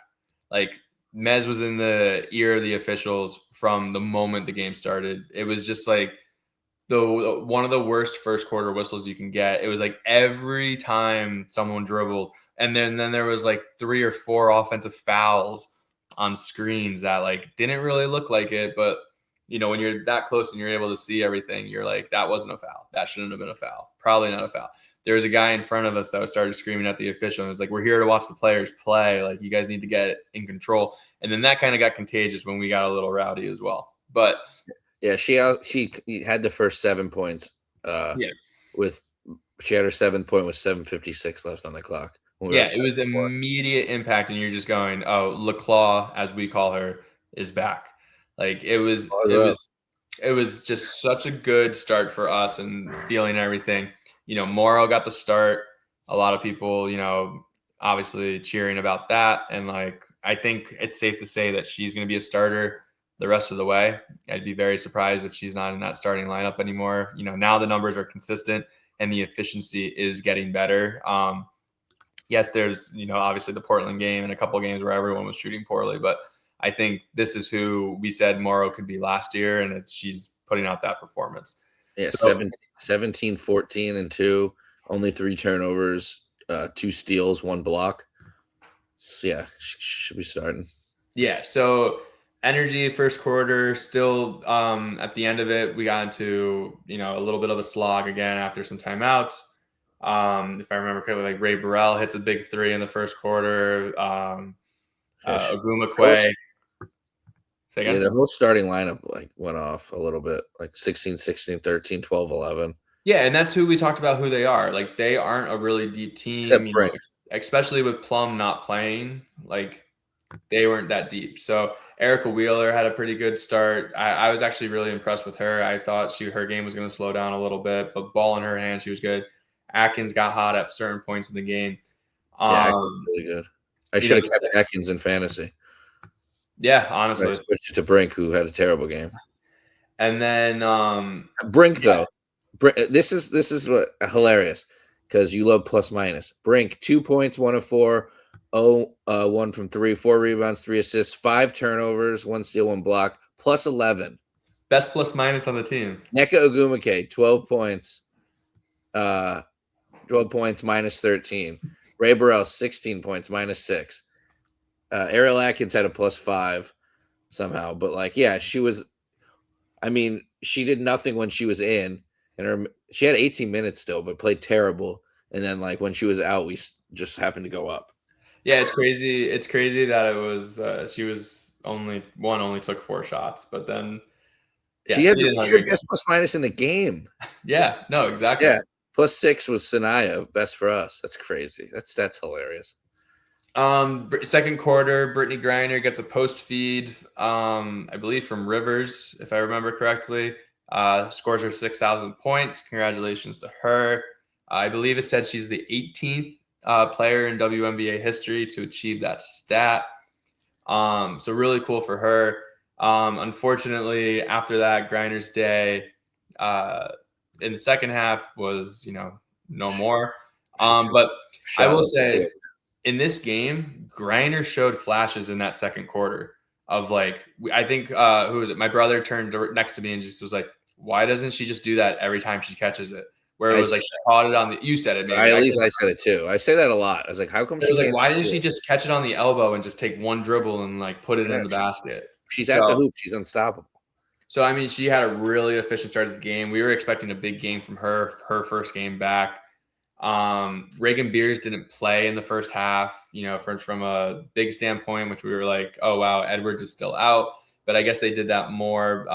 Like Mez was in the ear of the officials from the moment the game started. It was just like the one of the worst first quarter whistles you can get. It was like every time someone dribbled, and then there was like 3 or 4 offensive fouls on screens that like didn't really look like it, but you know when you're that close and you're able to see everything, you're like that wasn't a foul. That shouldn't have been a foul. Probably not a foul. There was a guy in front of us that started screaming at the official and was like, "We're here to watch the players play. Like you guys need to get it in control." And then that kind of got contagious when we got a little rowdy as well. But yeah. She had the first 7 points. yeah, With she had her 7 point with 7:56 left on the clock. When we were yeah, up it was 7-4. immediate impact, and you're just going, "Oh, LaClaw, as we call her, is back." Like it was just such a good start for us and feeling everything. You know, Morrow got the start. A lot of people, you know, obviously cheering about that, and like I think it's safe to say that she's going to be a starter the rest of the way. I'd be very surprised if she's not in that starting lineup anymore. You know, now the numbers are consistent and the efficiency is getting better. Yes, there's, you know, obviously the Portland game and a couple games where everyone was shooting poorly, but I think this is who we said Morrow could be last year, and she's putting out that performance. Yeah, So 17, 14, and 2, only 3 turnovers, 2 steals, 1 block. So, yeah, she should be starting. yeah, so energy first quarter, still at the end of it, we got into, you know, a little bit of a slog again after some timeouts. If I remember correctly, like Ray Burrell hits a big 3 in the first quarter. Fish. Ogumakwe, say Yeah, again. the whole starting lineup like went off a little bit, like 16, 16, 13, 12, 11. Yeah, and that's who we talked about who they are. Like they aren't a really deep team, Except you know, Brink. especially with Plum not playing. Like they weren't that deep. So Erica Wheeler had a pretty good start. I was actually really impressed with her. I thought her game was going to slow down a little bit, but ball in her hand, she was good. Atkins got hot at certain points in the game. Yeah, Atkins was really good. I You should know, have kept Atkins in fantasy. yeah, I honestly. switched to Brink, who had a terrible game. And then Brink yeah, though, this is what hilarious because you love plus minus. Brink 2 points, 1 of 4, 1 from 3, 4 rebounds, 3 assists, 5 turnovers, 1 steal, 1 block, plus 11. best plus minus on the team. Neka Ogumake 12 points, uh, 12 points, minus 13. Ray Burrell, 16 points, minus 6. Ariel Atkins had a +5 somehow. But, like, yeah, she was – I mean, she did nothing when she was in. And she had 18 minutes still, but played terrible. And then, like, when she was out, we just happened to go up. Yeah, it's crazy. It's crazy that it was she was only took 4 shots, but then She she had didn't have a great game. best plus-minus in the game. Yeah, no, exactly. Yeah, +6 was Sanaya, best for us. That's crazy. That's hilarious. Second quarter, Brittany Griner gets a post feed, I believe from Rivers, if I remember correctly. Scores her 6,000 points. Congratulations to her. I believe it said she's the 18th player in WNBA history to achieve that stat. So really cool for her. Unfortunately, after that, Griner's day in the second half was, no more. But I will say, in this game, Griner showed flashes in that second quarter of, like, I think, who was it? My brother turned next to me and just was like, why doesn't she just do that every time she catches it? Where it was like she caught it on the – you said it, maybe. I said it too. I say that a lot. I was like, how come she can't? Why didn't she just catch it on the elbow and just take one dribble and, like, put it in the basket? She's at the hoop. She's unstoppable. So, I mean, she had a really efficient start of the game. We were expecting a big game from her first game back. Reagan Beers didn't play in the first half, from a big standpoint, which we were like, oh, wow, Edwards is still out. But I guess they did that more.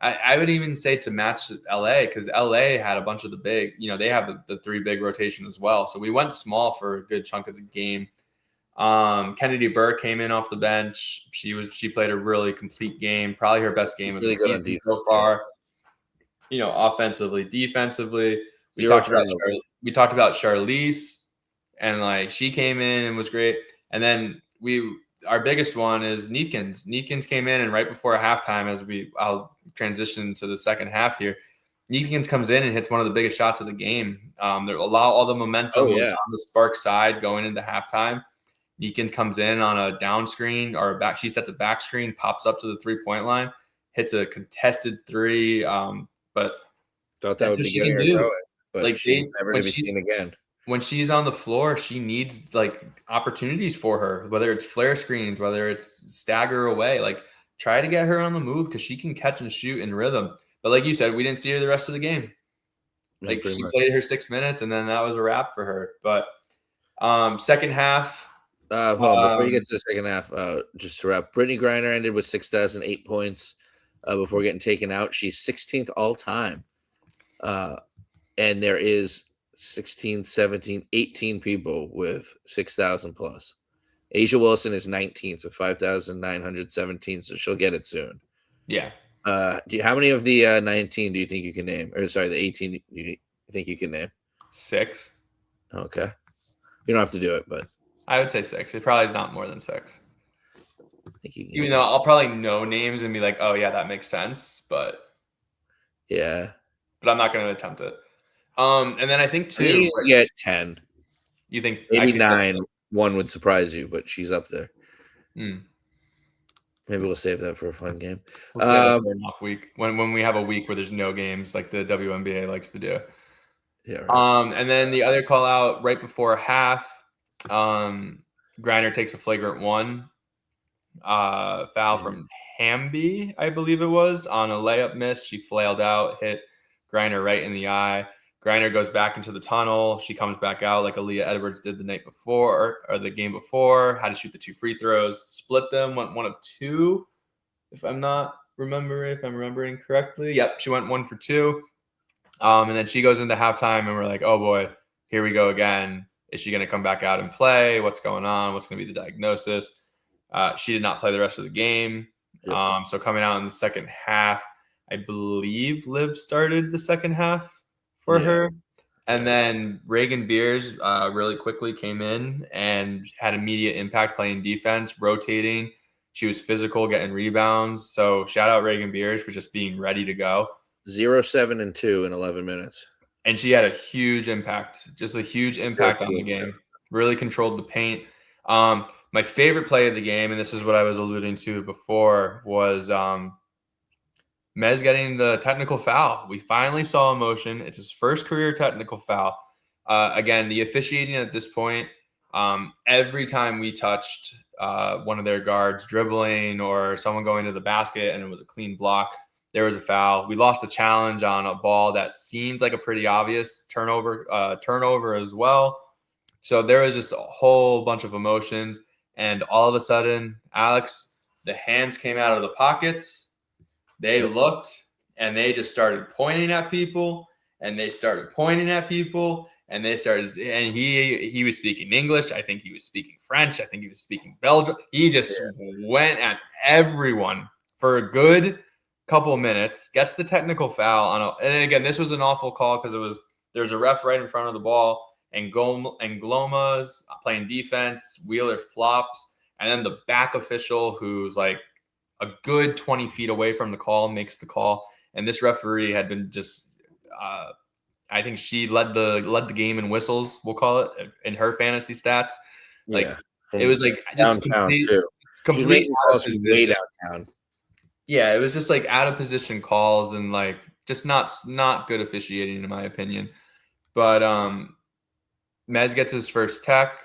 I would even say to match LA, because LA had a bunch of the big, they have the 3 big rotation as well. So we went small for a good chunk of the game. Kennedy Burke came in off the bench. She played a really complete game, probably her best game of the season so far. Offensively, defensively. We talked about Charlize, and, like, she came in and was great. And then our biggest one is Neekins. Neekins came in, and right before halftime, I'll transition to the second half here, Neekins comes in and hits one of the biggest shots of the game. There allow all the momentum on the Spark side going into halftime. Neekins comes in on a down screen or a back. She sets a back screen, pops up to the 3-point line, hits a contested 3. But thought that would be getting her going. But, like, she's never to be seen again. When she's on the floor, she needs, like, opportunities for her, whether it's flare screens, whether it's stagger away. Like, try to get her on the move because she can catch and shoot in rhythm. But like you said, we didn't see her the rest of the game. Like, she played her 6 minutes, and then that was a wrap for her. But second half. Hold on, before you get to the second half, just to wrap, Brittany Griner ended with 6,008 points before getting taken out. She's 16th all time. And there is 16, 17, 18 people with 6,000 plus. Asia Wilson is 19th with 5,917, so she'll get it soon. Yeah. How many of the 19 do you think you can name? Or sorry, the 18 do you think you can name? 6. Okay. You don't have to do it, but I would say 6. It probably is not more than 6. I think you can. Even though I'll probably know names and be like, oh yeah, that makes sense, but yeah. But I'm not going to attempt it. And then I think too, you get 10. You think maybe 9? One would surprise you, but she's up there. Maybe we'll save that for a fun game. We'll save that for an off week when we have a week where there's no games, like the WNBA likes to do. Yeah. Right. And then the other call out right before half, Griner takes a flagrant 1 foul from Hamby, I believe it was, on a layup miss. She flailed out, hit Griner right in the eye. Griner goes back into the tunnel. She comes back out like Aaliyah Edwards did the night before, or the game before. Had to shoot the 2 free throws, split them, went 1 of 2. If I'm remembering correctly. Yep, she went 1 for 2. And then she goes into halftime, and we're like, oh boy, here we go again. Is she going to come back out and play? What's going on? What's going to be the diagnosis? She did not play the rest of the game. Yep. So coming out in the second half, I believe Liv started the second half for her. And then Reagan Beers really quickly came in and had immediate impact playing defense, rotating. She was physical, getting rebounds. So shout out Reagan Beers for just being ready to go. 0, 7, and 2 in 11 minutes. And she had a huge impact, just a huge impact on the game. Really controlled the paint. My favorite play of the game, and this is what I was alluding to before, was Mez getting the technical foul. We finally saw emotion. It's his first career technical foul. Again, the officiating at this point, every time we touched one of their guards dribbling or someone going to the basket and it was a clean block, there was a foul. We lost a challenge on a ball that seemed like a pretty obvious turnover as well. So there was just a whole bunch of emotions. And all of a sudden, Alex, the hands came out of the pockets. They looked and they just started pointing at people and they started pointing at people and they started, and he was speaking English. I think he was speaking French. I think he was speaking Belgian. He just went at everyone for a good couple of minutes, gets the technical foul on and again, this was an awful call because there's a ref right in front of the ball and Gloma's playing defense, Wheeler flops, and then the back official who's like a good 20 feet away from the call makes the call. And this referee had been just, I think she led the game in whistles, we'll call it, in her fantasy stats. Like it was like just downtown too. Complete calls from way downtown. Yeah, it was just like out of position calls and like just not good officiating in my opinion. But Mez gets his first tech.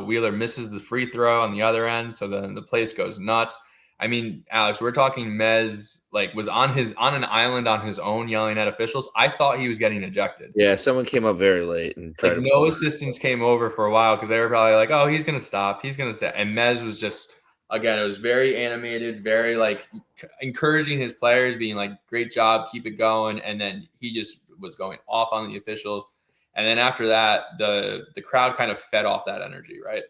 Wheeler misses the free throw on the other end, so then the place goes nuts. I mean, Alex, we're talking Mez like was on an island on his own yelling at officials. I thought he was getting ejected. Yeah, someone came up very late and tried like no assistants came over for a while because they were probably like, "Oh, he's gonna stop. He's gonna stop." And Mez was just again, it was very animated, very like encouraging his players, being like, "Great job, keep it going." And then he just was going off on the officials. And then after that, the crowd kind of fed off that energy, right?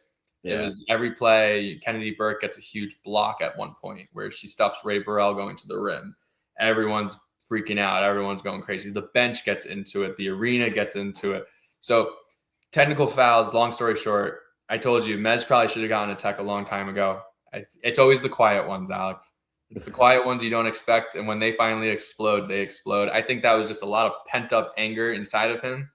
Yeah. It was every play. Kennedy Burke gets a huge block at one point where she stuffs Ray Burrell going to the rim. Everyone's freaking out. Everyone's going crazy. The bench gets into it. The arena gets into it. So technical fouls, long story short, I told you, Mez probably should have gotten a tech a long time ago. It's always the quiet ones, Alex. It's the quiet ones you don't expect. And when they finally explode, they explode. I think that was just a lot of pent up anger inside of him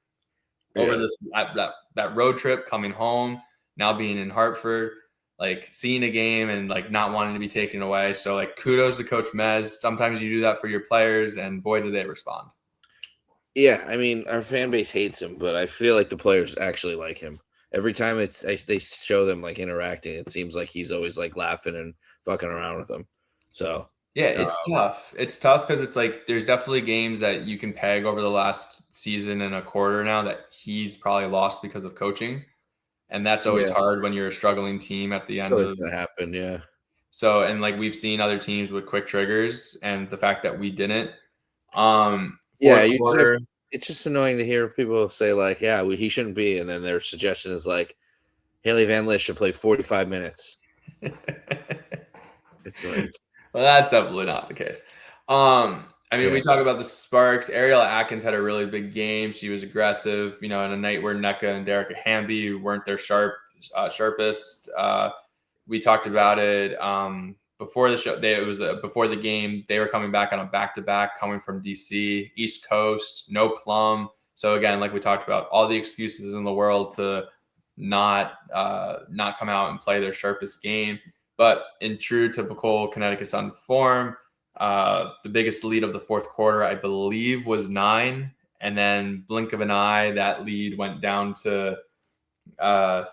over this that road trip coming home. Now being in Hartford, like seeing a game and like not wanting to be taken away. So like kudos to Coach Mez. Sometimes you do that for your players and boy, do they respond. Yeah, I mean, our fan base hates him, but I feel like the players actually like him. Every time they show them like interacting, it seems like he's always like laughing and fucking around with them. So yeah, it's tough. It's tough because it's like there's definitely games that you can peg over the last season and a quarter now that he's probably lost because of coaching. And that's always hard when you're a struggling team at the end. It's going to happen, yeah. So, and like we've seen other teams with quick triggers, and the fact that we didn't. It's just annoying to hear people say like, "Yeah, he shouldn't be," and then their suggestion is like, "Haley Van Lith should play 45 minutes." It's like, well, that's definitely not the case. I mean, we talk about the Sparks. Ariella Atkins had a really big game. She was aggressive, in a night where NECA and Derek Hamby weren't their sharpest. We talked about it before the show. It was before the game. They were coming back on a back-to-back, coming from DC, East Coast, no Plum. So again, like we talked about, all the excuses in the world to not come out and play their sharpest game. But in true typical Connecticut Sun form, the biggest lead of the fourth quarter, I believe, was 9. And then blink of an eye, that lead went down to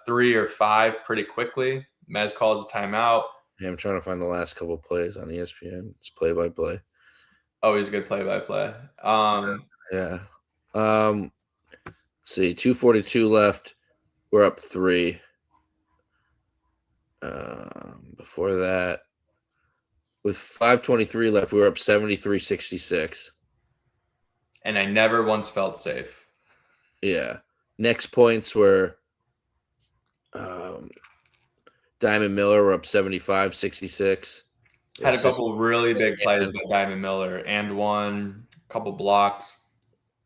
3 or 5 pretty quickly. Mez calls a timeout. Yeah, I'm trying to find the last couple of plays on ESPN. It's play-by-play. Oh, he's a good play-by-play. Yeah. Let's see, 2:42 left. We're up 3. Before that, with 5:23 left, we were up 73-66. And I never once felt safe. Yeah. Next points were Diamond Miller were up 75-66. Had a couple really big plays by Diamond Miller and one, couple blocks.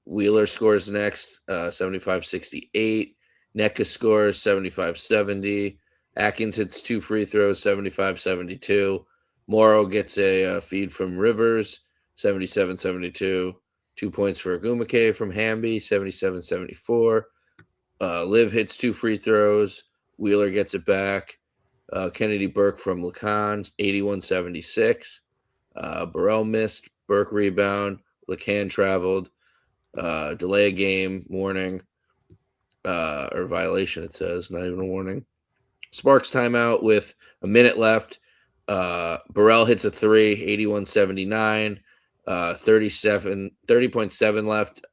Wheeler scores next, 75-68. NECA scores 75-70. Atkins hits 2 free throws, 75-72. Morrow gets a feed from Rivers, 77-72. 2 points for Agumake from Hamby, 77-74. Liv hits 2 free throws. Wheeler gets it back. Kennedy Burke from Lacan, 81-76. Burrell missed Burke rebound. Lacan traveled. Delay a game, warning, or violation, it says, not even a warning. Sparks timeout with a minute left. Burrell hits a three, 81-79. 30.7 left.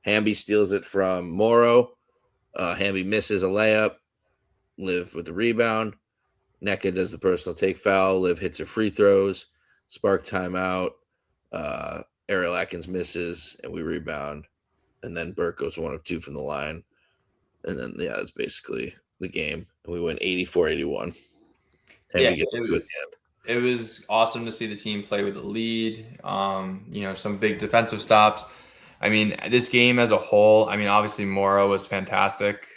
Hamby steals it from Morrow. Hamby misses a layup. Liv with the rebound. Neka does the personal take foul. Liv hits her free throws. Spark timeout. Ariel Atkins misses, and we rebound. And then Burke goes 1 of 2 from the line. And then, yeah, that's basically the game. And we win 84-81. And Yeah, we get to do it. it was awesome to see the team play with the lead. Some big defensive stops. I mean, this game as a whole, I mean, obviously Morrow was fantastic.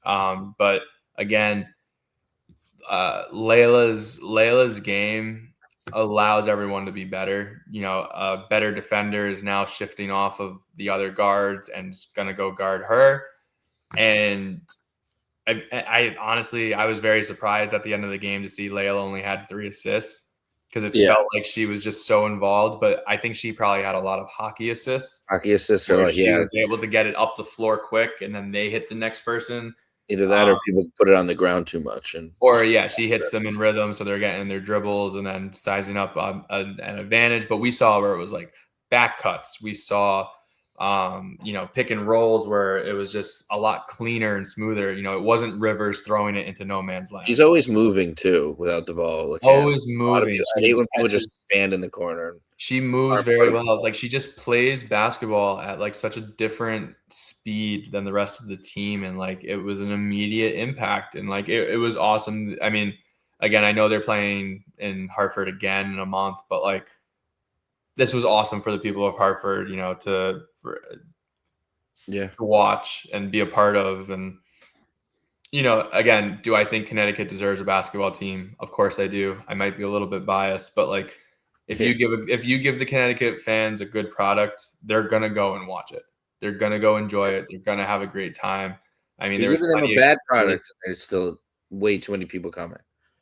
But again, Leila's game allows everyone to be better. A better defender is now shifting off of the other guards and is going to go guard her. And I honestly, I was very surprised at the end of the game to see Leila only had 3 assists because it felt like she was just so involved. But I think she probably had a lot of hockey assists. Hockey assists are she was able to get it up the floor quick, and then they hit the next person. Either that or people put it on the ground too much. She hits them in rhythm, so they're getting their dribbles and then sizing up an advantage. But we saw where it was like back cuts. We saw pick and rolls where it was just a lot cleaner and smoother. It wasn't Rivers throwing it into no man's land. She's always moving too without the ball. Always moving. I hate when people just stand in the corner. She moves very well. Like she just plays basketball at like such a different speed than the rest of the team. And like it was an immediate impact. And like it was awesome. I mean, again, I know they're playing in Hartford again in a month, but like this was awesome for the people of Hartford, to watch and be a part of. And, again, do I think Connecticut deserves a basketball team? Of course I do. I might be a little bit biased, but like if you give the Connecticut fans a good product, they're going to go and watch it. They're going to go enjoy it. They're going to have a great time. I mean, there's a bad product. There's still way too many people coming.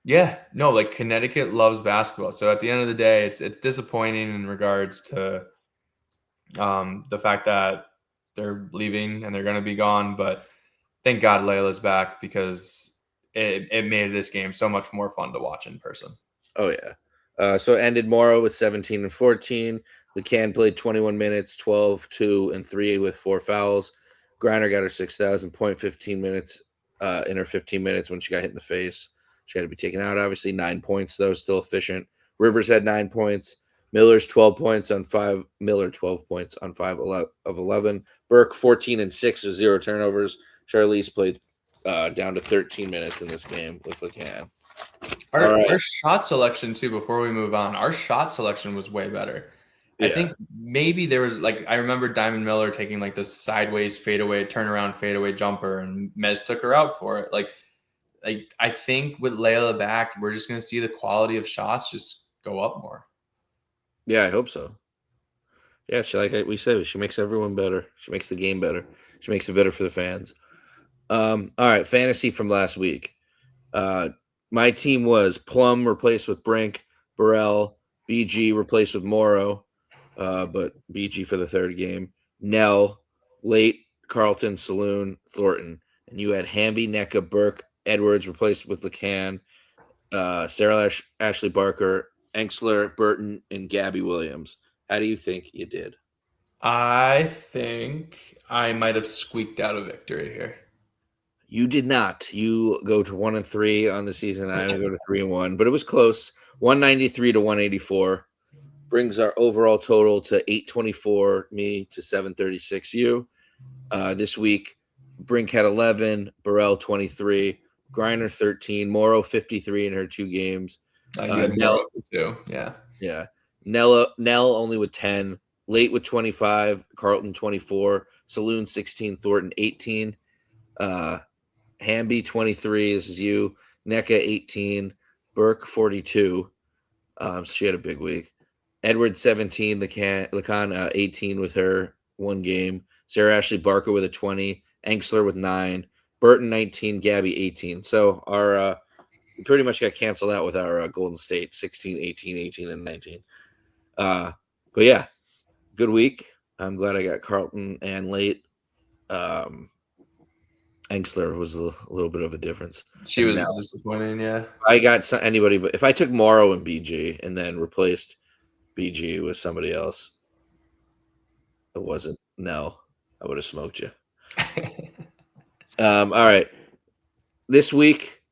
Yeah, no, like Connecticut loves basketball. So at the end of the day, it's disappointing in regards to the fact that they're leaving and they're going to be gone. But thank God Leila's back because it made this game so much more fun to watch in person. Oh, yeah. So it ended Morrow with 17 and 14. Lacan played 21 minutes, 12, 2, and 3 with 4 fouls. Griner got her 6,000 point 15 minutes in her 15 minutes when she got hit in the face. She had to be taken out, obviously. 9 points, though, still efficient. Rivers had 9 points. Miller's 12 points on 5. Miller 12 points on 5 of 11. Burke 14 and 6 with 0 turnovers. Charlize played down to 13 minutes in this game with Lacan. Our shot selection, too, before we move on, our shot selection was way better. Yeah. I think maybe there was, like, I remember Diamond Miller taking, like, this sideways fadeaway, turnaround fadeaway jumper, and Mez took her out for it. Like, I think with Leila back, we're just going to see the quality of shots just go up more. Yeah, I hope so. Yeah, we said, she makes everyone better. She makes the game better. She makes it better for the fans. All right, fantasy from last week. My team was Plum replaced with Brink, Burrell, BG replaced with Morrow, but BG for the third game. Nell, Late, Carlton, Saloon, Thornton. And you had Hamby, Neka, Burke, Edwards replaced with Lacan, Sarah Ashley Barker, Enksler, Burton, and Gabby Williams. How do you think you did? I think I might have squeaked out a victory here. You did not. You go to 1 and 3 on the season. I go to 3 and 1, but it was close. 193 to 184 brings our overall total to 824. Me to 736. You. This week, Brink had 11, Burrell 23, Griner 13, Morrow 53 in her 2 games. Nell too. Yeah. Nell only with 10, Late with 25, Carlton 24, Saloon 16, Thornton 18. Hamby 23, this is you. Neka 18, Burke 42. So she had a big week. Edward 17, Lacan 18 with her 1 game. Sarah Ashley Barker with a 20, Enksler with 9, Burton 19, Gabby 18. So our we pretty much got canceled out with our Golden State 16, 18, 18, and 19. But yeah, good week. I'm glad I got Carlton and late. Engsler was a little bit of a difference. She And was now disappointing, yeah. I got anybody, but if I took Morrow and BG and then replaced BG with somebody else, it wasn't Nell, I would have smoked you. All right. This week,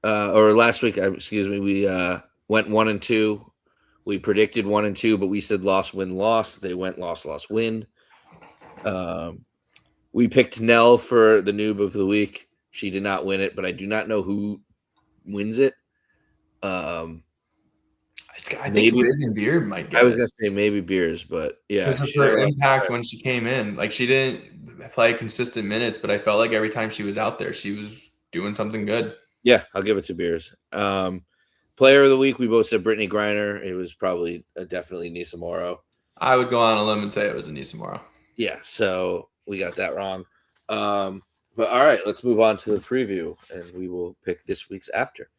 or last week, excuse me, we went 1-2. We predicted 1-2, but we said loss, win, loss. They went loss, loss, win. We picked Nell for the noob of the week. She did not win it, but I do not know who wins it. I think Raven Beard might get it. I was gonna say maybe Beers, but yeah, because of her impact when she came in. Like, she didn't play consistent minutes, but I felt like every time she was out there, she was doing something good. Yeah, I'll give it to Beers. Player of the week, we both said Brittany Griner. It was probably definitely Nisa Morrow. I would go on a limb and say it was Anissa Morrow. Yeah, so we got that wrong. But all right, let's move on to the preview, and we will pick this week's after.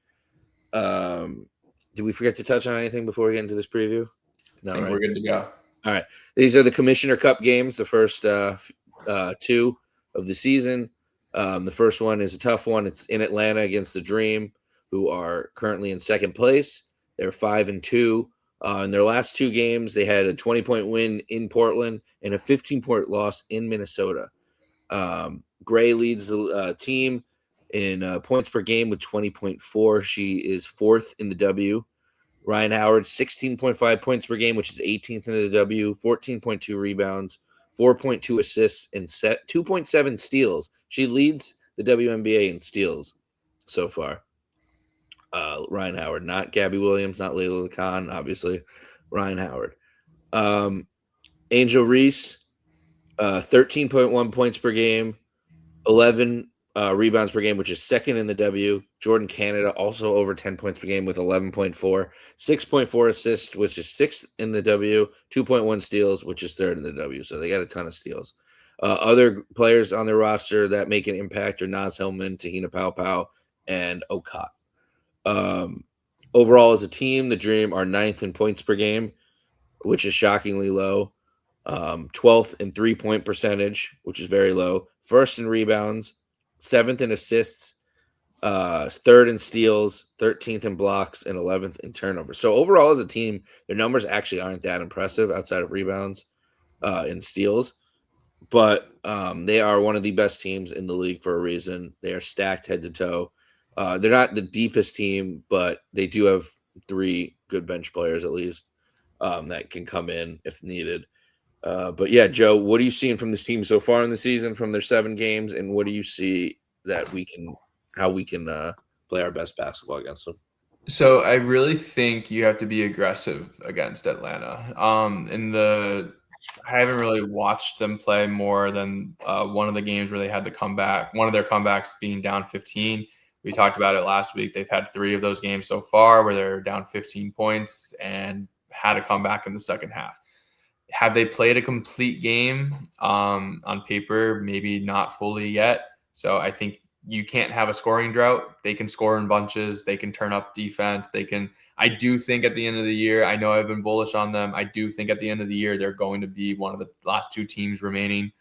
Did we forget to touch on anything before we get into this preview? No, I think we're good to go. All right. These are the Commissioner Cup games, the first two of the season. The first one is a tough one. It's in Atlanta against the Dream, who are currently in second place. They're 5-2. In their last two games, they had a 20-point win in Portland and a 15-point loss in Minnesota. Gray leads the team in points per game with 20.4. She is fourth in the W. Ryan Howard, 16.5 points per game, which is 18th in the W, 14.2 rebounds, 4.2 assists, and 2.7 steals. She leads the WNBA in steals so far. Ryan Howard, not Gabby Williams, not Leila Lacan, obviously. Ryan Howard. Angel Reese, 13.1 points per game, 11 rebounds per game, which is second in the W. Jordan Canada also over 10 points per game with 11.4, 6.4 assists, which is sixth in the W, 2.1 steals, which is third in the W. So they got a ton of steals. Other players on their roster that make an impact are Naz Hillman, Tahina Pau, and Okat. Overall, as a team, the Dream are ninth in points per game, which is shockingly low. 12th in three-point percentage, which is very low. First in rebounds, seventh in assists, third in steals, 13th in blocks, and 11th in turnovers. So overall, as a team, their numbers actually aren't that impressive outside of rebounds and steals. But they are one of the best teams in the league for a reason. They are stacked head to toe. They're not the deepest team, but they do have three good bench players at least that can come in if needed. But yeah, Joe, what are you seeing from this team so far in the season from their 7 games, and what do you see that how we can play our best basketball against them? So I really think you have to be aggressive against Atlanta. I haven't really watched them play more than one of the games where they had the comeback, one of their comebacks being down 15. We talked about it last week. They've had 3 of those games so far where they're down 15 points and had a comeback in the second half. Have they played a complete game on paper? Maybe not fully yet. So I think you can't have a scoring drought. They can score in bunches. They can turn up defense. I do think at the end of the year, I know I've been bullish on them. I do think at the end of the year, they're going to be one of the last 2 teams remaining.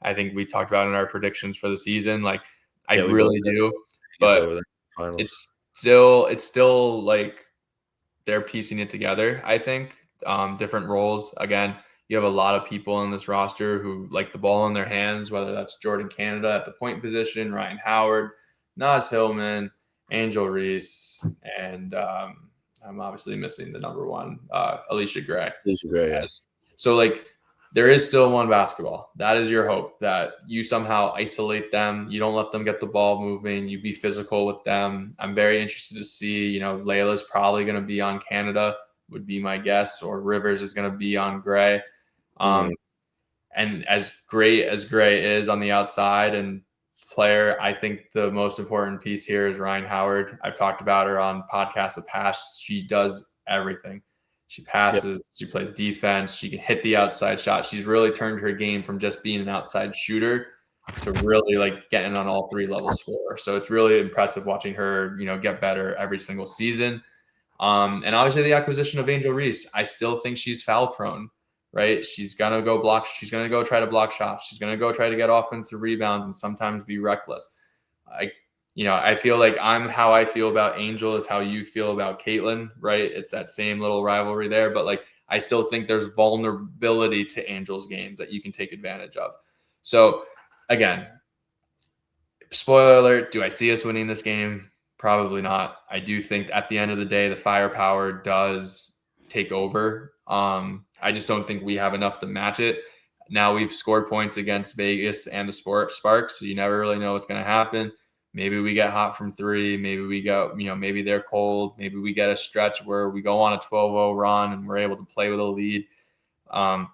I think we talked about in our predictions for the season. I really do. But it's still like they're piecing it together, I think. Different roles. Again, you have a lot of people on this roster who like the ball in their hands, whether that's Jordan Canada at the point position, Ryan Howard, Naz Hillman, Angel Reese, and I'm obviously missing the number 1, Alicia Gray. Yes. So there is still one basketball. That is your hope, that you somehow isolate them. You don't let them get the ball moving. You be physical with them. I'm very interested to see, Layla's probably going to be on Canada, would be my guess, or Rivers is going to be on Gray. And as great as Gray is on the outside and player, I think the most important piece here is Ryan Howard. I've talked about her on podcasts of past. She does everything. She passes, She plays defense, she can hit the outside shot. She's really turned her game from just being an outside shooter to really getting on all 3 level scorer. So it's really impressive watching her, get better every single season. And obviously the acquisition of Angel Reese, I still think she's foul prone. right? She's gonna go block. She's gonna go try to block shots. She's gonna go try to get offensive rebounds and sometimes be reckless. Like, I feel like how I feel about Angel is how you feel about Caitlin, right? It's that same little rivalry there, but like I still think there's vulnerability to Angel's games that you can take advantage of. So again, spoiler alert, do I see us winning this game? Probably not. I do think at the end of the day, the firepower does take over. I just don't think we have enough to match it. Now we've scored points against Vegas and the Sparks, so you never really know what's going to happen. Maybe we get hot from three. Maybe we go, maybe they're cold. Maybe we get a stretch where we go on a 12-0 run and we're able to play with a lead. But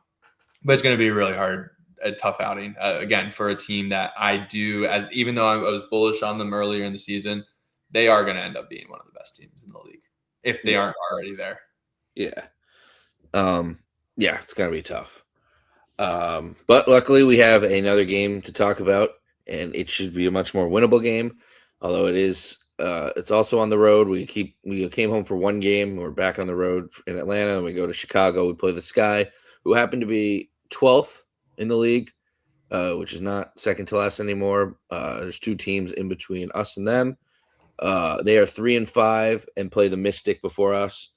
it's going to be really hard, a tough outing again for a team that even though I was bullish on them earlier in the season, they are going to end up being one of the best teams in the league if they aren't already there. Yeah. It's going to be tough. But luckily we have another game to talk about, and it should be a much more winnable game. Although it's also on the road. We came home for one game. We're back on the road in Atlanta, and we go to Chicago. We play the Sky, who happen to be 12th in the league, which is not second to last anymore. There's two teams in between us and them. They are 3-5 and play the Mystic before us.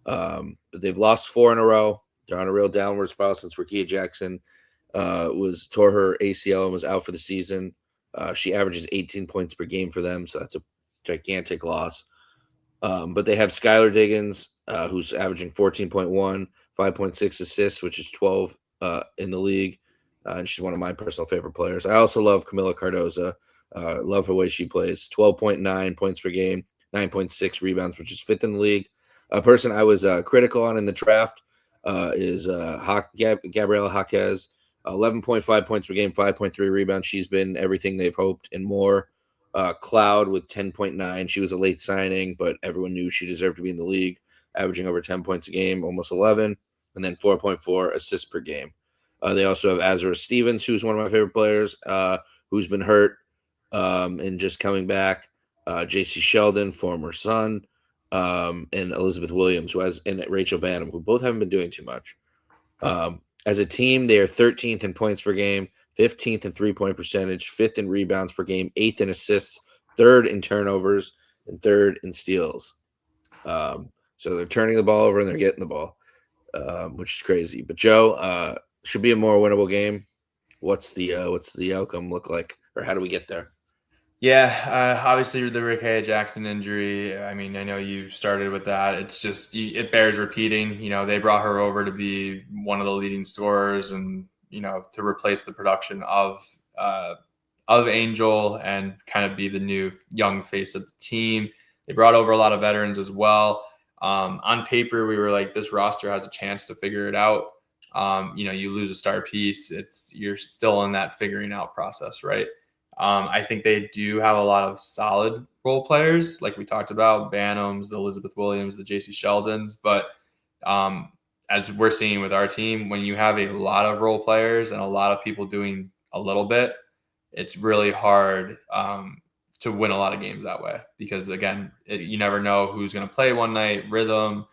But they've lost 4 in a row. They're on a real downward spiral since Rickea Jackson tore her ACL and was out for the season. She averages 18 points per game for them, so that's a gigantic loss. But they have Skylar Diggins, who's averaging 14.1, 5.6 assists, which is 12 in the league. And she's one of my personal favorite players. I also love Camila Cardoza. Love the way she plays. 12.9 points per game, 9.6 rebounds, which is 5th in the league. A person I was critical on in the draft is Gabriela Jaquez. 11.5 points per game, 5.3 rebounds. She's been everything they've hoped and more. Cloud with 10.9. She was a late signing, but everyone knew she deserved to be in the league, averaging over 10 points a game, almost 11, and then 4.4 assists per game. They also have Azra Stevens, who's one of my favorite players, who's been hurt and just coming back. JC Sheldon, former Sun, and Elizabeth Williams, and Rachel Banham, who both haven't been doing too much. As a team, they are 13th in points per game, 15th in three-point percentage, 5th in rebounds per game, 8th in assists, 3rd in turnovers, and 3rd in steals. So they're turning the ball over and they're getting the ball, which is crazy. But Joe, should be a more winnable game. What's the outcome look like, or how do we get there? Yeah, obviously the Rickea Jackson injury. I mean, I know you started with that. It's just it bears repeating. They brought her over to be one of the leading scorers, and to replace the production of Angel and kind of be the new young face of the team. They brought over a lot of veterans as well. On paper, we were like, this roster has a chance to figure it out. You lose a star piece, you're still in that figuring out process, right? I think they do have a lot of solid role players, like we talked about, Banhams, the Elizabeth Williams, the JC Sheldons. But as we're seeing with our team, when you have a lot of role players and a lot of people doing a little bit, it's really hard to win a lot of games that way. Because, again, you never know who's going to play one night, rhythm,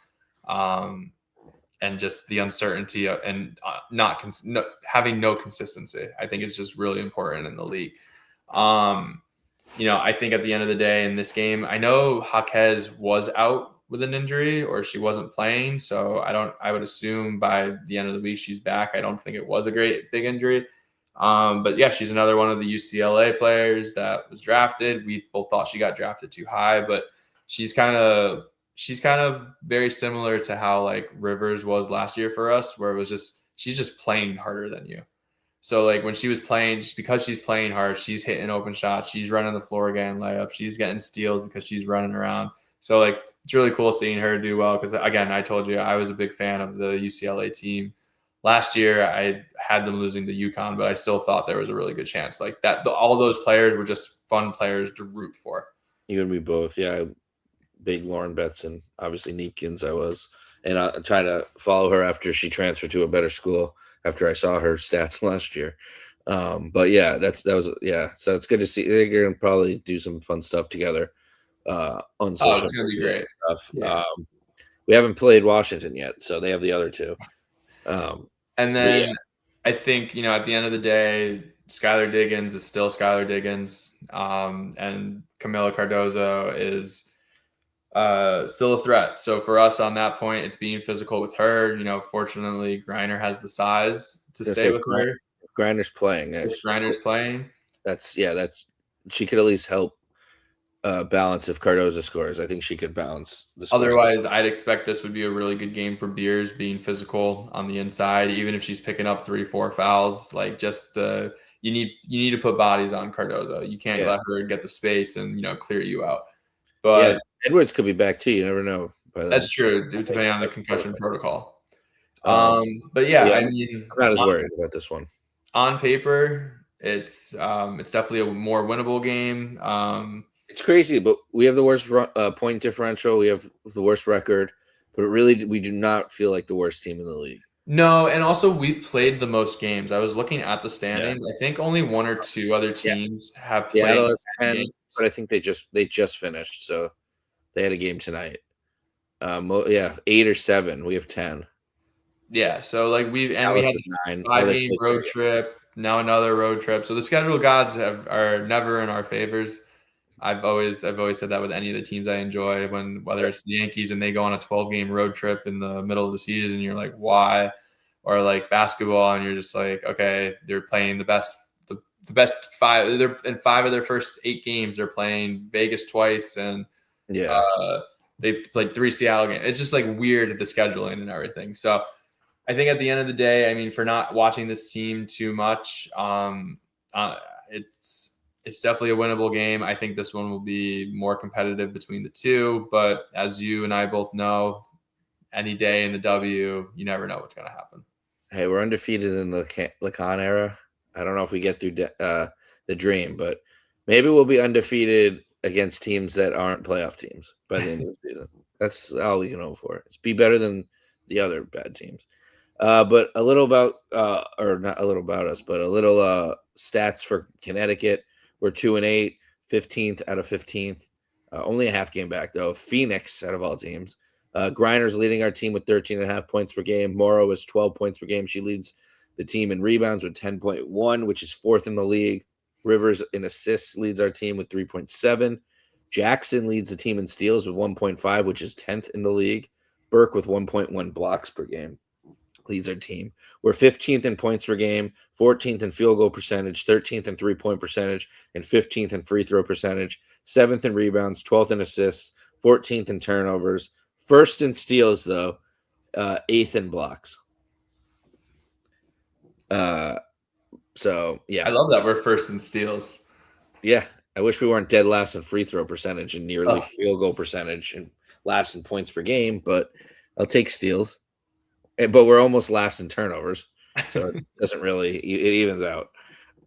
and just the uncertainty and having no consistency. I think is just really important in the league. I think at the end of the day in this game, I know Jaquez was out with an injury or she wasn't playing. So I would assume by the end of the week, she's back. I don't think it was a great big injury. But yeah, she's another one of the UCLA players that was drafted. We both thought she got drafted too high, but she's kind of very similar to how like Rivers was last year for us, where it was she's just playing harder than you. So like when she was playing, just because she's playing hard, she's hitting open shots, she's running the floor, getting layups, she's getting steals because she's running around. So like it's really cool seeing her do well because, again, I told you I was a big fan of the UCLA team. Last year I had them losing to UConn, but I still thought there was a really good chance. Like that, all those players were just fun players to root for. You and me both, yeah. Big Lauren Betson, obviously Neepkins I was, and I try to follow her after she transferred to a better school after I saw her stats last year. But yeah, so it's good to see. They're going to probably do some fun stuff together on social it's gonna be media great. stuff. Yeah. We haven't played Washington yet, so they have the other two. And But yeah, then I think, at the end of the day, Skylar Diggins is still Skylar Diggins. And Camila Cardozo is still a threat. So for us on that point, it's being physical with her. Fortunately, Griner has the size to I was stay gonna say with her. Grinder's playing If actually. Griner's playing. That's she could at least help balance if Cardoza scores. I think she could balance the scoring. Otherwise, I'd expect this would be a really good game for Beers being physical on the inside, even if she's picking up 3-4 fouls. Like just you need to put bodies on Cardozo. You can't Yeah, let her get the space and clear you out. yeah. But Edwards could be back too. You never know by that's then. true, I think depending on the that's concussion protocol. um. But So yeah, yeah, I I'm mean, not as worried about this one. on paper, it's definitely a more winnable game. It's crazy, but we have the worst point differential. We have the worst record, but we do not feel like the worst team in the league. No, and also we've played the most games. I was looking at the Yeah, standings. I think only one or two other yeah. teams have played Seattle has 10, but I 10 games. think they just finished, so they had a game tonight. Yeah, 8 or 7. We have 10. Yeah, so like we Dallas had is 9. Oh, they 5 game played road today. trip, now another road trip. So the schedule gods are never in our favors. I've always said that with any of the teams I enjoy, whether Yeah, it's the Yankees and they go on a 12-game road trip in the middle of the season, you're like, why? Or like basketball, and you're just like, okay, they're playing the best five. They're in 5 of their first 8 games. They're playing Vegas twice, and yeah. uh, they've played 3 Seattle games. It's just like weird the scheduling and everything. So I think at the end of the day, I mean, for not watching this team too much, uh, it's definitely a winnable game. I think this one will be more competitive between the two, but as you and I both know, any day in the W, you never know what's going to happen. Hey, we're undefeated in the Lacan era. I don't know if we get through the dream, but maybe we'll be undefeated against teams that aren't playoff teams by the end of the season. That's all we can hope for. It's be better than the other bad teams. But a little about, or not a little about us, but a little stats for Connecticut. We're 2-8, 15th out of 15th. Only a half game back though. Phoenix out of all teams. Griner's leading our team with 13.5 points per game. Morrow is 12 points per game. She leads the team in rebounds with 10.1, which is 4th in the league. Rivers in assists leads our team with 3.7. Jackson leads the team in steals with 1.5, which is 10th in the league. Burke with 1.1 blocks per game leads our team. We're 15th in points per game, 14th in field goal percentage, 13th in 3-point percentage, and 15th in free throw percentage, 7th in rebounds, 12th in assists, 14th in turnovers, 1st in steals, though, 8th in blocks. So, I yeah. love that we're first in steals. Yeah. I wish we weren't dead last in free throw percentage and nearly Oh. field goal percentage and last in points per game, but I'll take steals. But we're almost last in turnovers, so it doesn't really it evens out.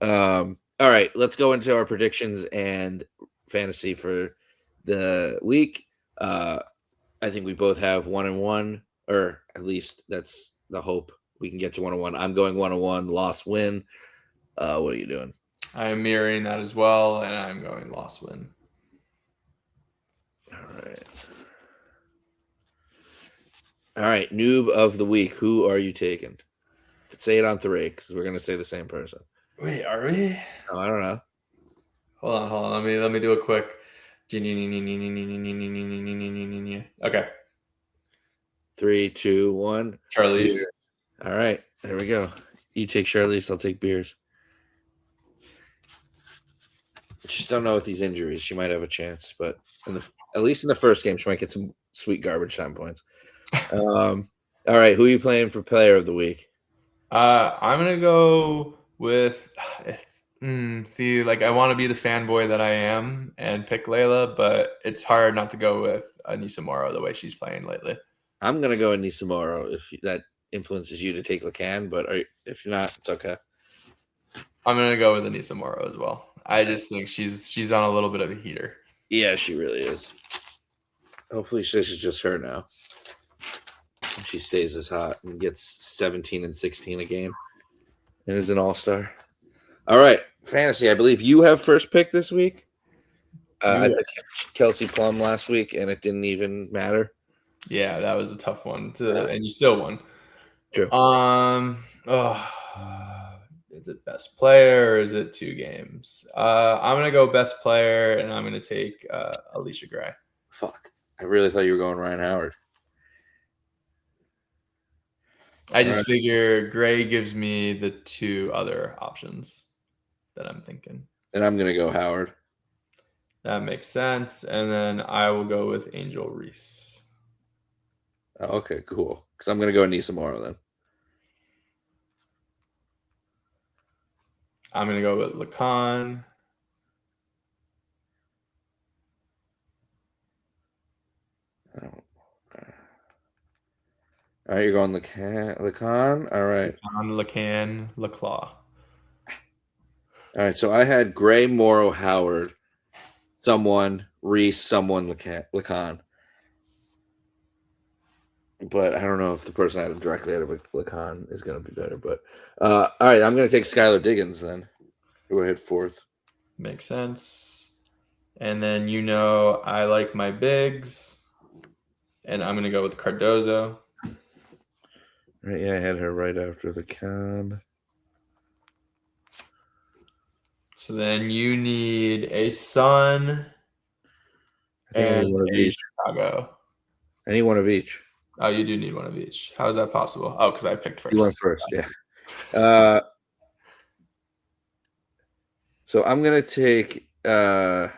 All right, let's go into our predictions and fantasy for the week. I think we both have 1-1, or at least that's the hope. We can get to 1-1. I'm going 1-1, loss win. What are you doing? I am mirroring that as well, and I'm going loss win. All right. All right, noob of the week. Who are you taking? Say it on 3 because we're gonna say the same person. Wait, are we? Oh, I don't know. Hold on. Let me do a quick. Okay, 3, 2, 1. Charlize. All right, there we go. You take Charlize, I'll take Beers. Just don't know with these injuries. She might have a chance, but at least in the first game, she might get some sweet garbage time points. All right, who are you playing for player of the week? I'm gonna go with. See, like I want to be the fanboy that I am and pick Layla, but it's hard not to go with Anissa Morrow the way she's playing lately. I'm going to go Anissa Morrow if that influences you to take Lacan, but if not, it's okay. I'm gonna go with Anissa Morrow as well. I just think she's on a little bit of a heater. Yeah, she really is. Hopefully, this is just her now. She stays as hot and gets 17 and 16 a game and is an all-star. All right, fantasy. I believe you have first pick this week. I picked Kelsey Plum last week, and it didn't even matter. Yeah, that was a tough one, and you still won. True. Is it best player or is it 2 games? I'm gonna go best player, and I'm gonna take Alicia Gray. Fuck. I really thought you were going Ryan Howard. I just figure Gray gives me the 2 other options that I'm thinking. And I'm gonna go Howard. That makes sense. And then I will go with Angel Reese. Oh, okay, cool. Because I'm gonna go Anissa Morrow then. I'm gonna go with Lacan. Oh. All right, you're going Lacan. All right. Lacan, Laclaw. All right. So I had Gray, Morrow, Howard, someone Reese, someone Lacan. But I don't know if the person I had directly out of Lacan is going to be better. But all right, I'm going to take Skylar Diggins then. Go ahead, 4th. Makes sense. And then I like my bigs, and I'm gonna go with Cardozo. Right, yeah, I had her right after Lacan. So then you need a Sun and one of a each. Chicago. I need one of each. Oh, you do need one of each. How is that possible? Oh, because I picked first. You went first, yeah. So I'm gonna take. I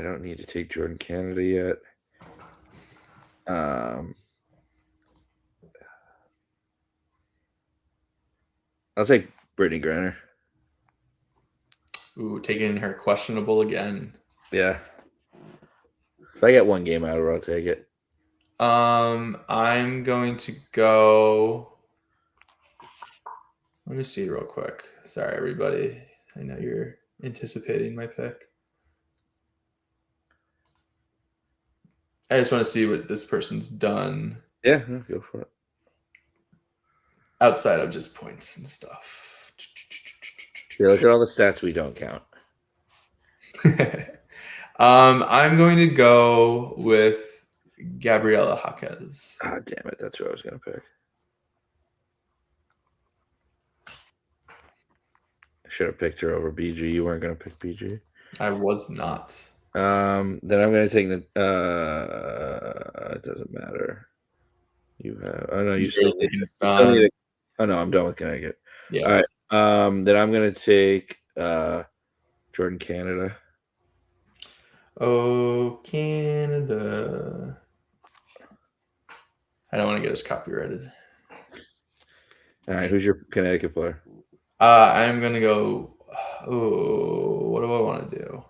don't need to take Jordan Canada yet. I'll take Brittany Griner. Ooh, taking her questionable again. Yeah. If I get one game out of her, I'll take it. I'm going to go. Let me see real quick. Sorry, everybody. I know you're anticipating my pick. I just want to see what this person's done. Yeah, go for it. Outside of just points and stuff. Yeah, look at all the stats we don't count. I'm going to go with Gabriela Jaquez. Ah, damn it. That's what I was going to pick. I should have picked her over BG. You weren't going to pick BG. I was not. Then I'm going to take the. It doesn't matter. You have. Oh no, you still need it. Oh no, I'm done with Connecticut. Yeah. All right. Then I'm going to take Jordan Canada. Oh, Canada. I don't want to get us copyrighted. All right. Who's your Connecticut player? I'm going to go. Oh, what do I want to do?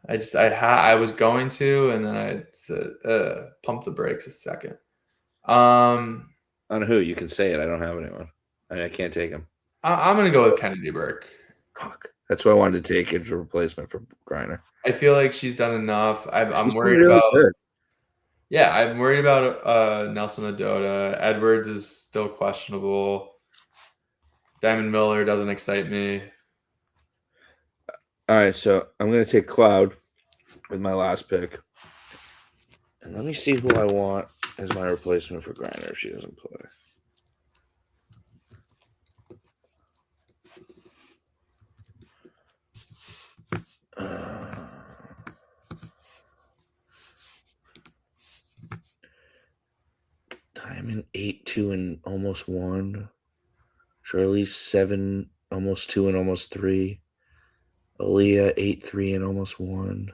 I was going to, and then I said, pump the brakes a second. On who? You can say it. I don't have anyone. I can't take him. I'm going to go with Kennedy Burke. Fuck. That's what I wanted to take as a replacement for Griner. I feel like she's done enough. I'm worried about. Good. Yeah, I'm worried about Nelson Adota. Edwards is still questionable. Diamond Miller doesn't excite me. All right, so I'm going to take Cloud with my last pick. And let me see who I want as my replacement for Griner if she doesn't play. Diamond 8-2 and almost 1. Charlize 7, almost 2 and almost 3. Aaliyah 8-3 and almost 1.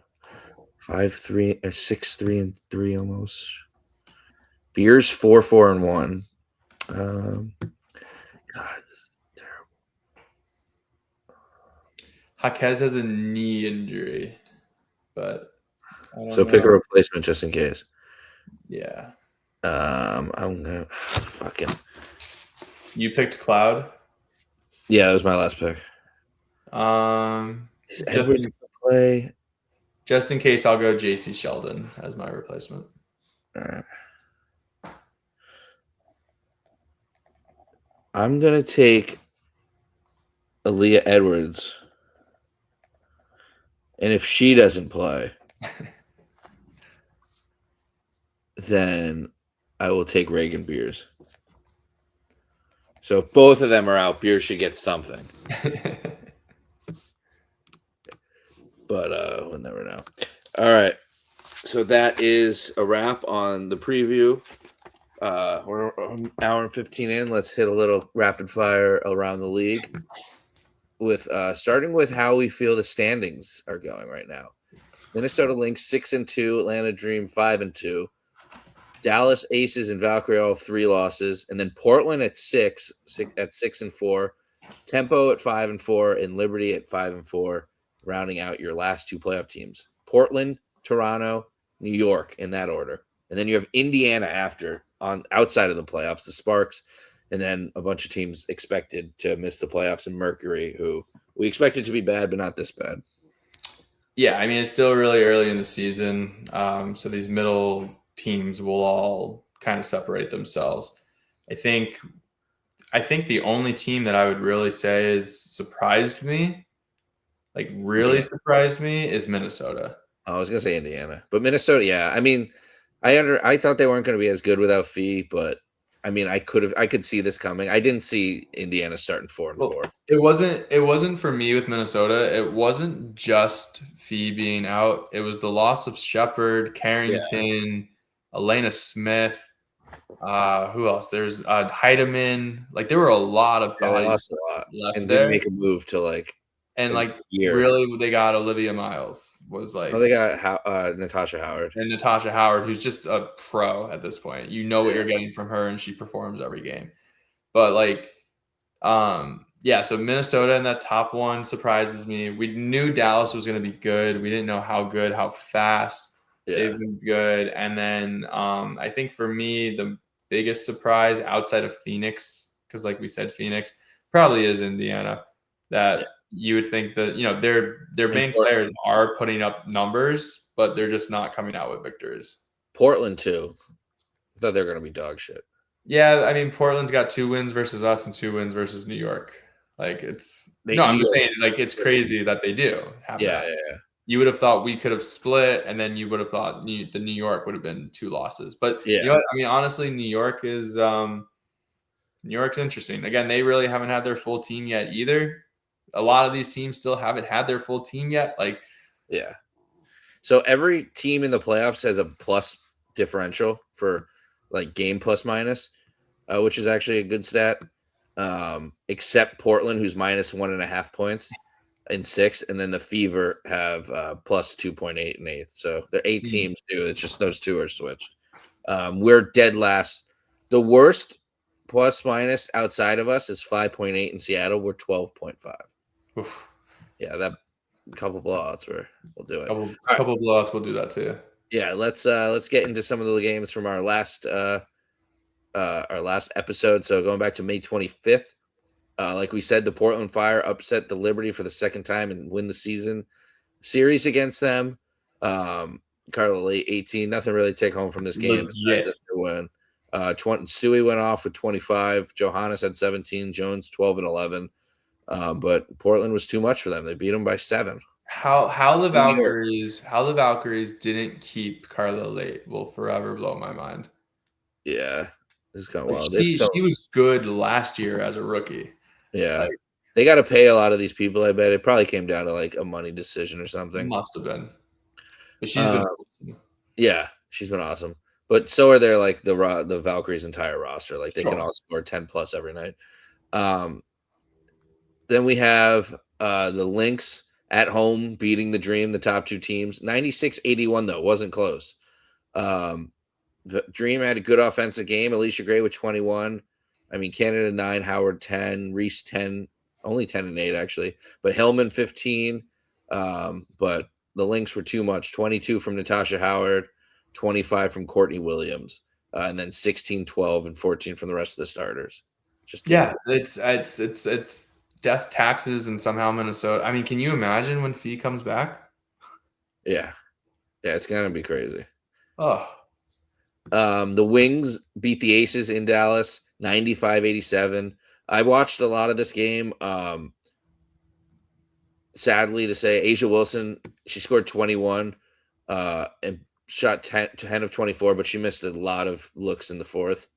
5-3 or 6-3 and 3 almost. Beers 4-4 and 1. God, this is terrible. Jaquez has a knee injury, but I don't so know. Pick a replacement just in case. Yeah. I'm gonna fucking. You picked Cloud. Yeah, that was my last pick. Is Edwards gonna play? Just in case, I'll go JC Sheldon as my replacement. I'm gonna take Aaliyah Edwards, and if she doesn't play, then I will take Reagan Beers. So if both of them are out, Beers should get something. But we'll never know. All right. So that is a wrap on the preview. We're an hour and 15 in. Let's hit a little rapid fire around the league with starting with how we feel the standings are going right now. Minnesota Lynx 6-2, Atlanta Dream 5-2, Dallas Aces and Valkyrie all have 3 losses, and then Portland at 6-4, Tempo at 5-4, and Liberty at 5-4, rounding out your last 2 playoff teams. Portland, Toronto, New York in that order. And then you have Indiana on outside of the playoffs, the Sparks, and then a bunch of teams expected to miss the playoffs, and Mercury, who we expected to be bad, but not this bad. Yeah, I mean, it's still really early in the season, so these middle teams will all kind of separate themselves. I think the only team that I would really say is surprised me, surprised me, is Minnesota. I was gonna say Indiana, but Minnesota, yeah. I mean, I thought they weren't going to be as good without Fee, but I mean, I could see this coming. I didn't see Indiana starting 4-4. It wasn't for me with Minnesota. It wasn't just Fee being out. It was the loss of Shepard, Carrington, Elena Smith. Who else? There's Heidemann. Like there were a lot of bodies lost a lot left and there. didn't make a move to like. And really, they got Olivia Miles. Was like they got Natasha Howard and Natasha Howard, who's just a pro at this point. You know what you're getting from her, and she performs every game. But so Minnesota in that top one surprises me. We knew Dallas was going to be good. We didn't know how good, how fast they've been good. And then I think for me, the biggest surprise outside of Phoenix, because like we said, Phoenix probably is Indiana. You would think that, their main players are putting up numbers, but they're just not coming out with victories. Portland too. I thought they were going to be dog shit. Yeah, I mean, Portland's got 2 wins versus us and 2 wins versus New York. Like I'm just saying, like it's crazy that they do have that. Yeah. You would have thought we could have split, and then you would have thought the New York would have been 2 losses. But you know what? I mean, honestly, New York's interesting. Again, they really haven't had their full team yet either. A lot of these teams still haven't had their full team yet. So every team in the playoffs has a plus differential for like game plus minus, which is actually a good stat. Except Portland, who's minus 1.5 points in 6th, and then the Fever have plus 2.8 in 8th. So the 8 teams do. It's just those 2 are switched. We're dead last. The worst plus minus outside of us is 5.8 in Seattle. We're 12.5. Oof. Yeah, that couple blowouts we'll do it. Couple blowouts will do that too. Yeah, let's get into some of the games from our last episode. So going back to May 25th, like we said, the Portland Fire upset the Liberty for the second time and win the season series against them. Carla late 18, nothing really to take home from this game besides a win. Stewie went off with 25. Johannes had 17. Jones 12 and 11. But Portland was too much for them. They beat them by 7. How the Valkyries didn't keep Carla late will forever blow my mind. Yeah, it's kind of wild. She was good last year as a rookie. Yeah, they got to pay a lot of these people. I bet it probably came down to like a money decision or something. Must have been. But she's been awesome. Yeah, she's been awesome. But so are there like the Valkyries' entire roster. Like they can all score 10 plus every night. Then we have the Lynx at home beating the Dream, the top 2 teams. 96-81 though, wasn't close. The Dream had a good offensive game. Alicia Gray with 21. I mean, Canada 9, Howard 10, Reese 10, only 10 and 8 actually. But Hellman 15. But the Lynx were too much. 22 from Natasha Howard, 25 from Courtney Williams, and then 16, 12, and 14 from the rest of the starters. It's death taxes and somehow Minnesota. I mean, can you imagine when Fee comes back? Yeah, it's gonna be crazy. Oh. The Wings beat the Aces in Dallas 95-87. I watched a lot of this game. Sadly to say, Asia Wilson, she scored 21 and shot 10 of 24, but she missed a lot of looks in the fourth.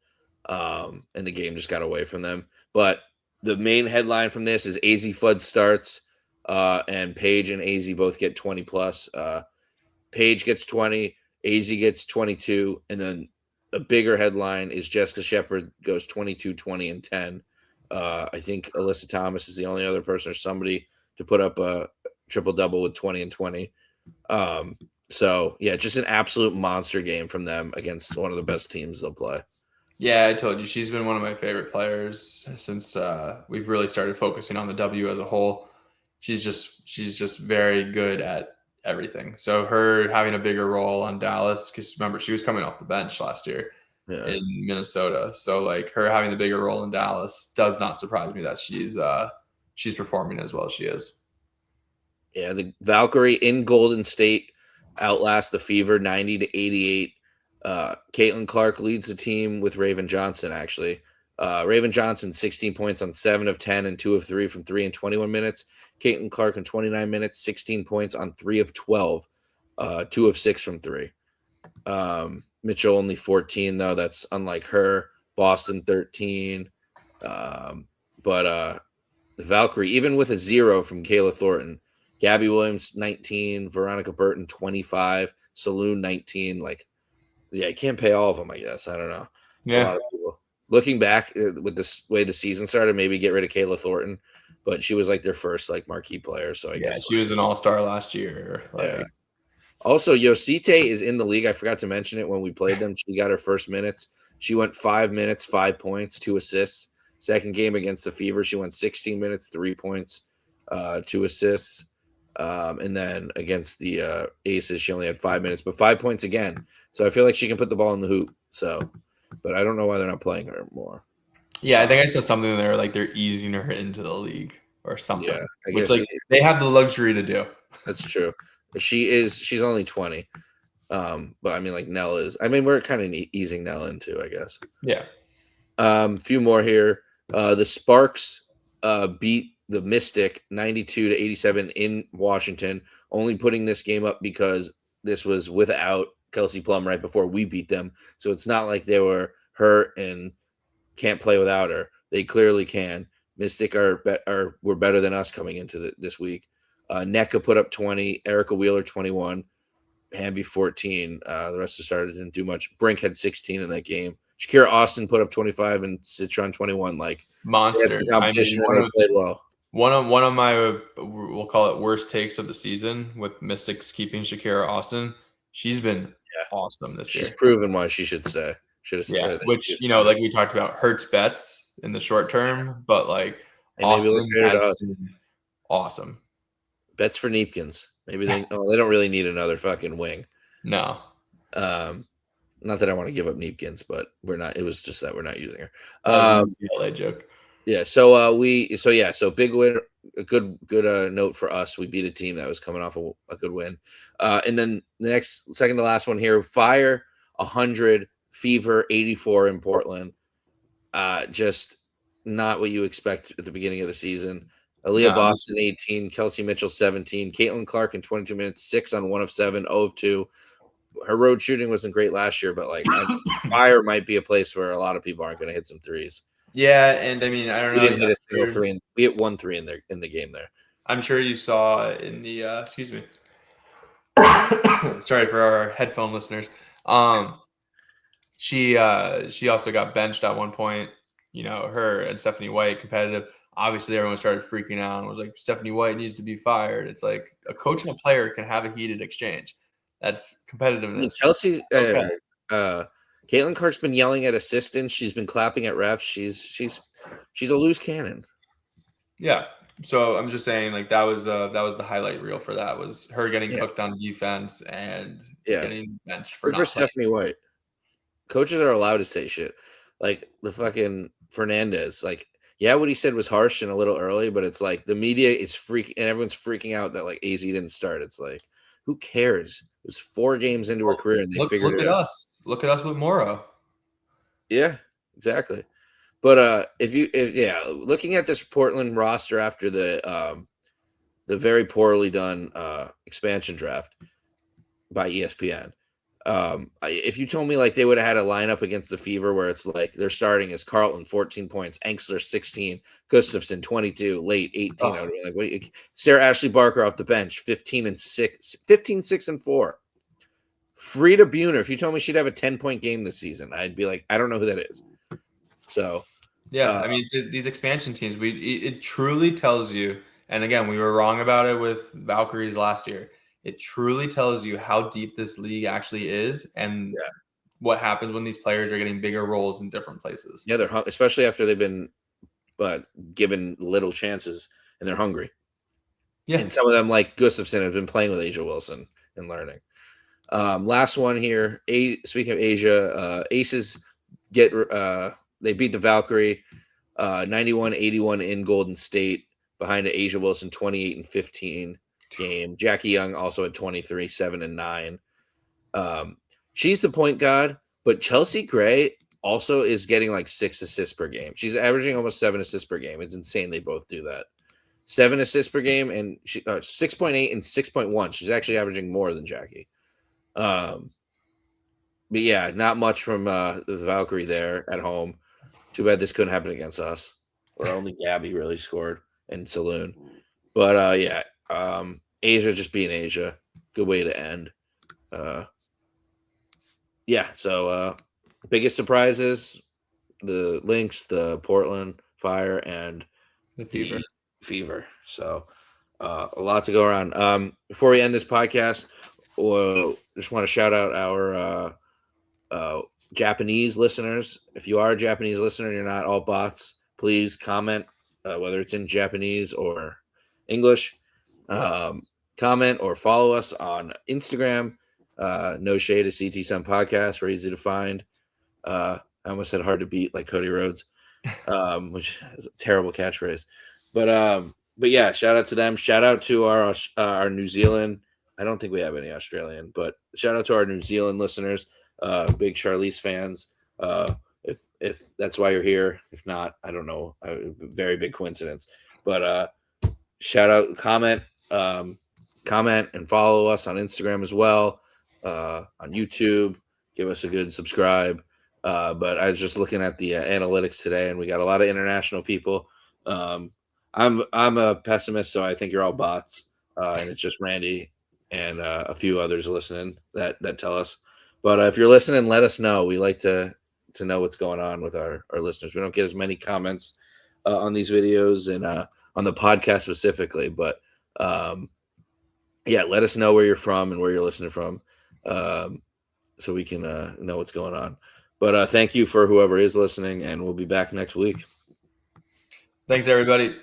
And the game just got away from them. But the main headline from this is AZ Fudd starts, and Paige and AZ both get 20 plus. Paige gets 20, AZ gets 22, and then a bigger headline is Jessica Shepard goes 22, 20, and 10. I think Alyssa Thomas is the only other person or somebody to put up a triple-double with 20 and 20. So, yeah, just an absolute monster game from them against one of the best teams they'll play. Yeah, I told you she's been one of my favorite players since we've really started focusing on the W as a whole. She's just very good at everything. So her having a bigger role on Dallas, because remember she was coming off the bench last year in Minnesota. So like her having the bigger role in Dallas does not surprise me that she's performing as well as she is. Yeah, the Valkyrie in Golden State outlast the Fever 90-88. Caitlin Clark leads the team with Raven Johnson, actually. Raven Johnson, 16 points on 7 of 10 and 2 of 3 from 3 in 21 minutes. Caitlin Clark in 29 minutes, 16 points on 3 of 12, 2 of 6 from 3. Mitchell only 14, though. That's unlike her. Boston 13. But the Valkyrie, even with a 0 from Kayla Thornton, Gabby Williams 19, Veronica Burton 25, Saloon 19. Like, yeah, you can't pay all of them, I guess. I don't know. There's a lot of people. Looking back with this way the season started, maybe get rid of Kayla Thornton, but she was like their first like marquee player. So I guess she was an all-star last year. Yeah. Also, Yosite is in the league. I forgot to mention it when we played them. She got her first minutes. She went 5 minutes, 5 points, 2 assists. Second game against the Fever, she went 16 minutes, 3 points, 2 assists. And then against the Aces, she only had 5 minutes, but 5 points again. So I feel like she can put the ball in the hoop. So, but I don't know why they're not playing her more. Yeah, I think I saw something there like they're easing her into the league or something. Yeah, I which guess like they have the luxury to do. That's true. She's only 20. But I mean, like Nell is. I mean, we're kind of easing Nell into, I guess. Yeah. Few more here. The Sparks beat the Mystic 92-87 in Washington, only putting this game up because this was without Kelsey Plum right before we beat them. So it's not like they were hurt and can't play without her. They clearly can. Mystic were better than us coming into this week. NECA put up 20, Erica Wheeler 21, Hamby 14. The rest of the starters didn't do much. Brink had 16 in that game. Shakira Austin put up 25 and Citron 21. Like monster competition. I mean, they played well. One of my we'll call it worst takes of the season with Mystics keeping Shakira Austin. She's been awesome this year. She's proven why she should stay. Which like we talked about, hurts bets in the short term, but like Austin has been awesome. Bets for Neepkins. Maybe they don't really need another fucking wing. No. Not that I want to give up Neepkins, but we're not. It was just that we're not using her. That was a CLA joke. Yeah. So big win. A good note for us. We beat a team that was coming off a good win. And then the second to last one here: Fire 100, Fever 84 in Portland. Just not what you expect at the beginning of the season. Aaliyah Boston 18, Kelsey Mitchell 17, Caitlin Clark in 22 minutes, 6 on 1 of 7, 0 of 2. Her road shooting wasn't great last year, but like Fire might be a place where a lot of people aren't going to hit some threes. Yeah, and I mean, I don't know. We didn't hit a single three. We hit 1 3 in the game there. I'm sure you saw in the excuse me. Sorry for our headphone listeners. She also got benched at one point. Her and Stephanie White competitive. Obviously, everyone started freaking out and was like, Stephanie White needs to be fired. It's like a coach and a player can have a heated exchange. That's competitiveness. I mean, Chelsea's Caitlin Clark's been yelling at assistants. She's been clapping at refs. She's a loose cannon. Yeah. So I'm just saying, like that was the highlight reel for that was her getting cooked on defense and getting benched for Stephanie White. Coaches are allowed to say shit. Like the fucking Fernandez, like. Yeah, what he said was harsh and a little early, but it's like the media is freaking and everyone's freaking out that like AZ didn't start. It's like, who cares? It was 4 games into her career and they figured it out. Look at us with Morrow. Yeah, exactly. But looking at this Portland roster after the very poorly done expansion draft by ESPN, If you told me like they would have had a lineup against the Fever where it's like they're starting as Carlton 14 points, Engsler 16, Gustafson 22, late 18. I would be like, what? Sarah Ashley Barker off the bench 15, 6 and 4. Frida Buhner, if you told me she'd have a 10-point game this season, I'd be like, I don't know who that is. So yeah, I mean, these expansion teams, it truly tells you. And again, we were wrong about it with Valkyries last year. It truly tells you how deep this league actually is, and what happens when these players are getting bigger roles in different places. Yeah, they're especially after they've been given little chances and they're hungry. Yeah, and some of them, like Gustafson, have been playing with Asia Wilson and learning. Last one here. Speaking of Asia, Aces they beat the Valkyrie 91-81 in Golden State behind an Asia Wilson 28-15 game. Jackie Young also at 23, 7 and 9. She's the point guard, but Chelsea Gray also is getting like 6 assists per game. She's averaging almost 7 assists per game. It's insane they both do that. 7 assists per game, and 6.8 and 6.1. She's actually averaging more than Jackie. But yeah, not much from the Valkyrie there at home. Too bad this couldn't happen against us, where only Gabby really scored and Saloon. But yeah, Asia just being Asia. Good way to end. Yeah, so biggest surprises, the Lynx, the Portland Fire, and the Fever. So a lot to go around. Before we end this podcast, just want to shout out our Japanese listeners. If you are a Japanese listener and you're not all bots, please comment, whether it's in Japanese or English. Comment or follow us on Instagram. No Shade of CT Sun Podcast. We're easy to find. I almost said hard to beat like Cody Rhodes, which is a terrible catchphrase. But yeah, shout out to them. Shout out to our New Zealand. I don't think we have any Australian, but shout out to our New Zealand listeners. Big Charlize fans. If that's why you're here. If not, I don't know. Very big coincidence. But shout out, comment, and follow us on Instagram as well. On YouTube, give us a good subscribe. But I was just looking at the analytics today, and we got a lot of international people. I'm a pessimist, so I think you're all bots, and it's just Randy and a few others listening that tell us. But if you're listening, let us know. We like to know what's going on with our listeners. We don't get as many comments on these videos and on the podcast specifically, but yeah, let us know where you're from and where you're listening from, so we can know what's going on. But thank you for whoever is listening, and we'll be back next week. Thanks, everybody.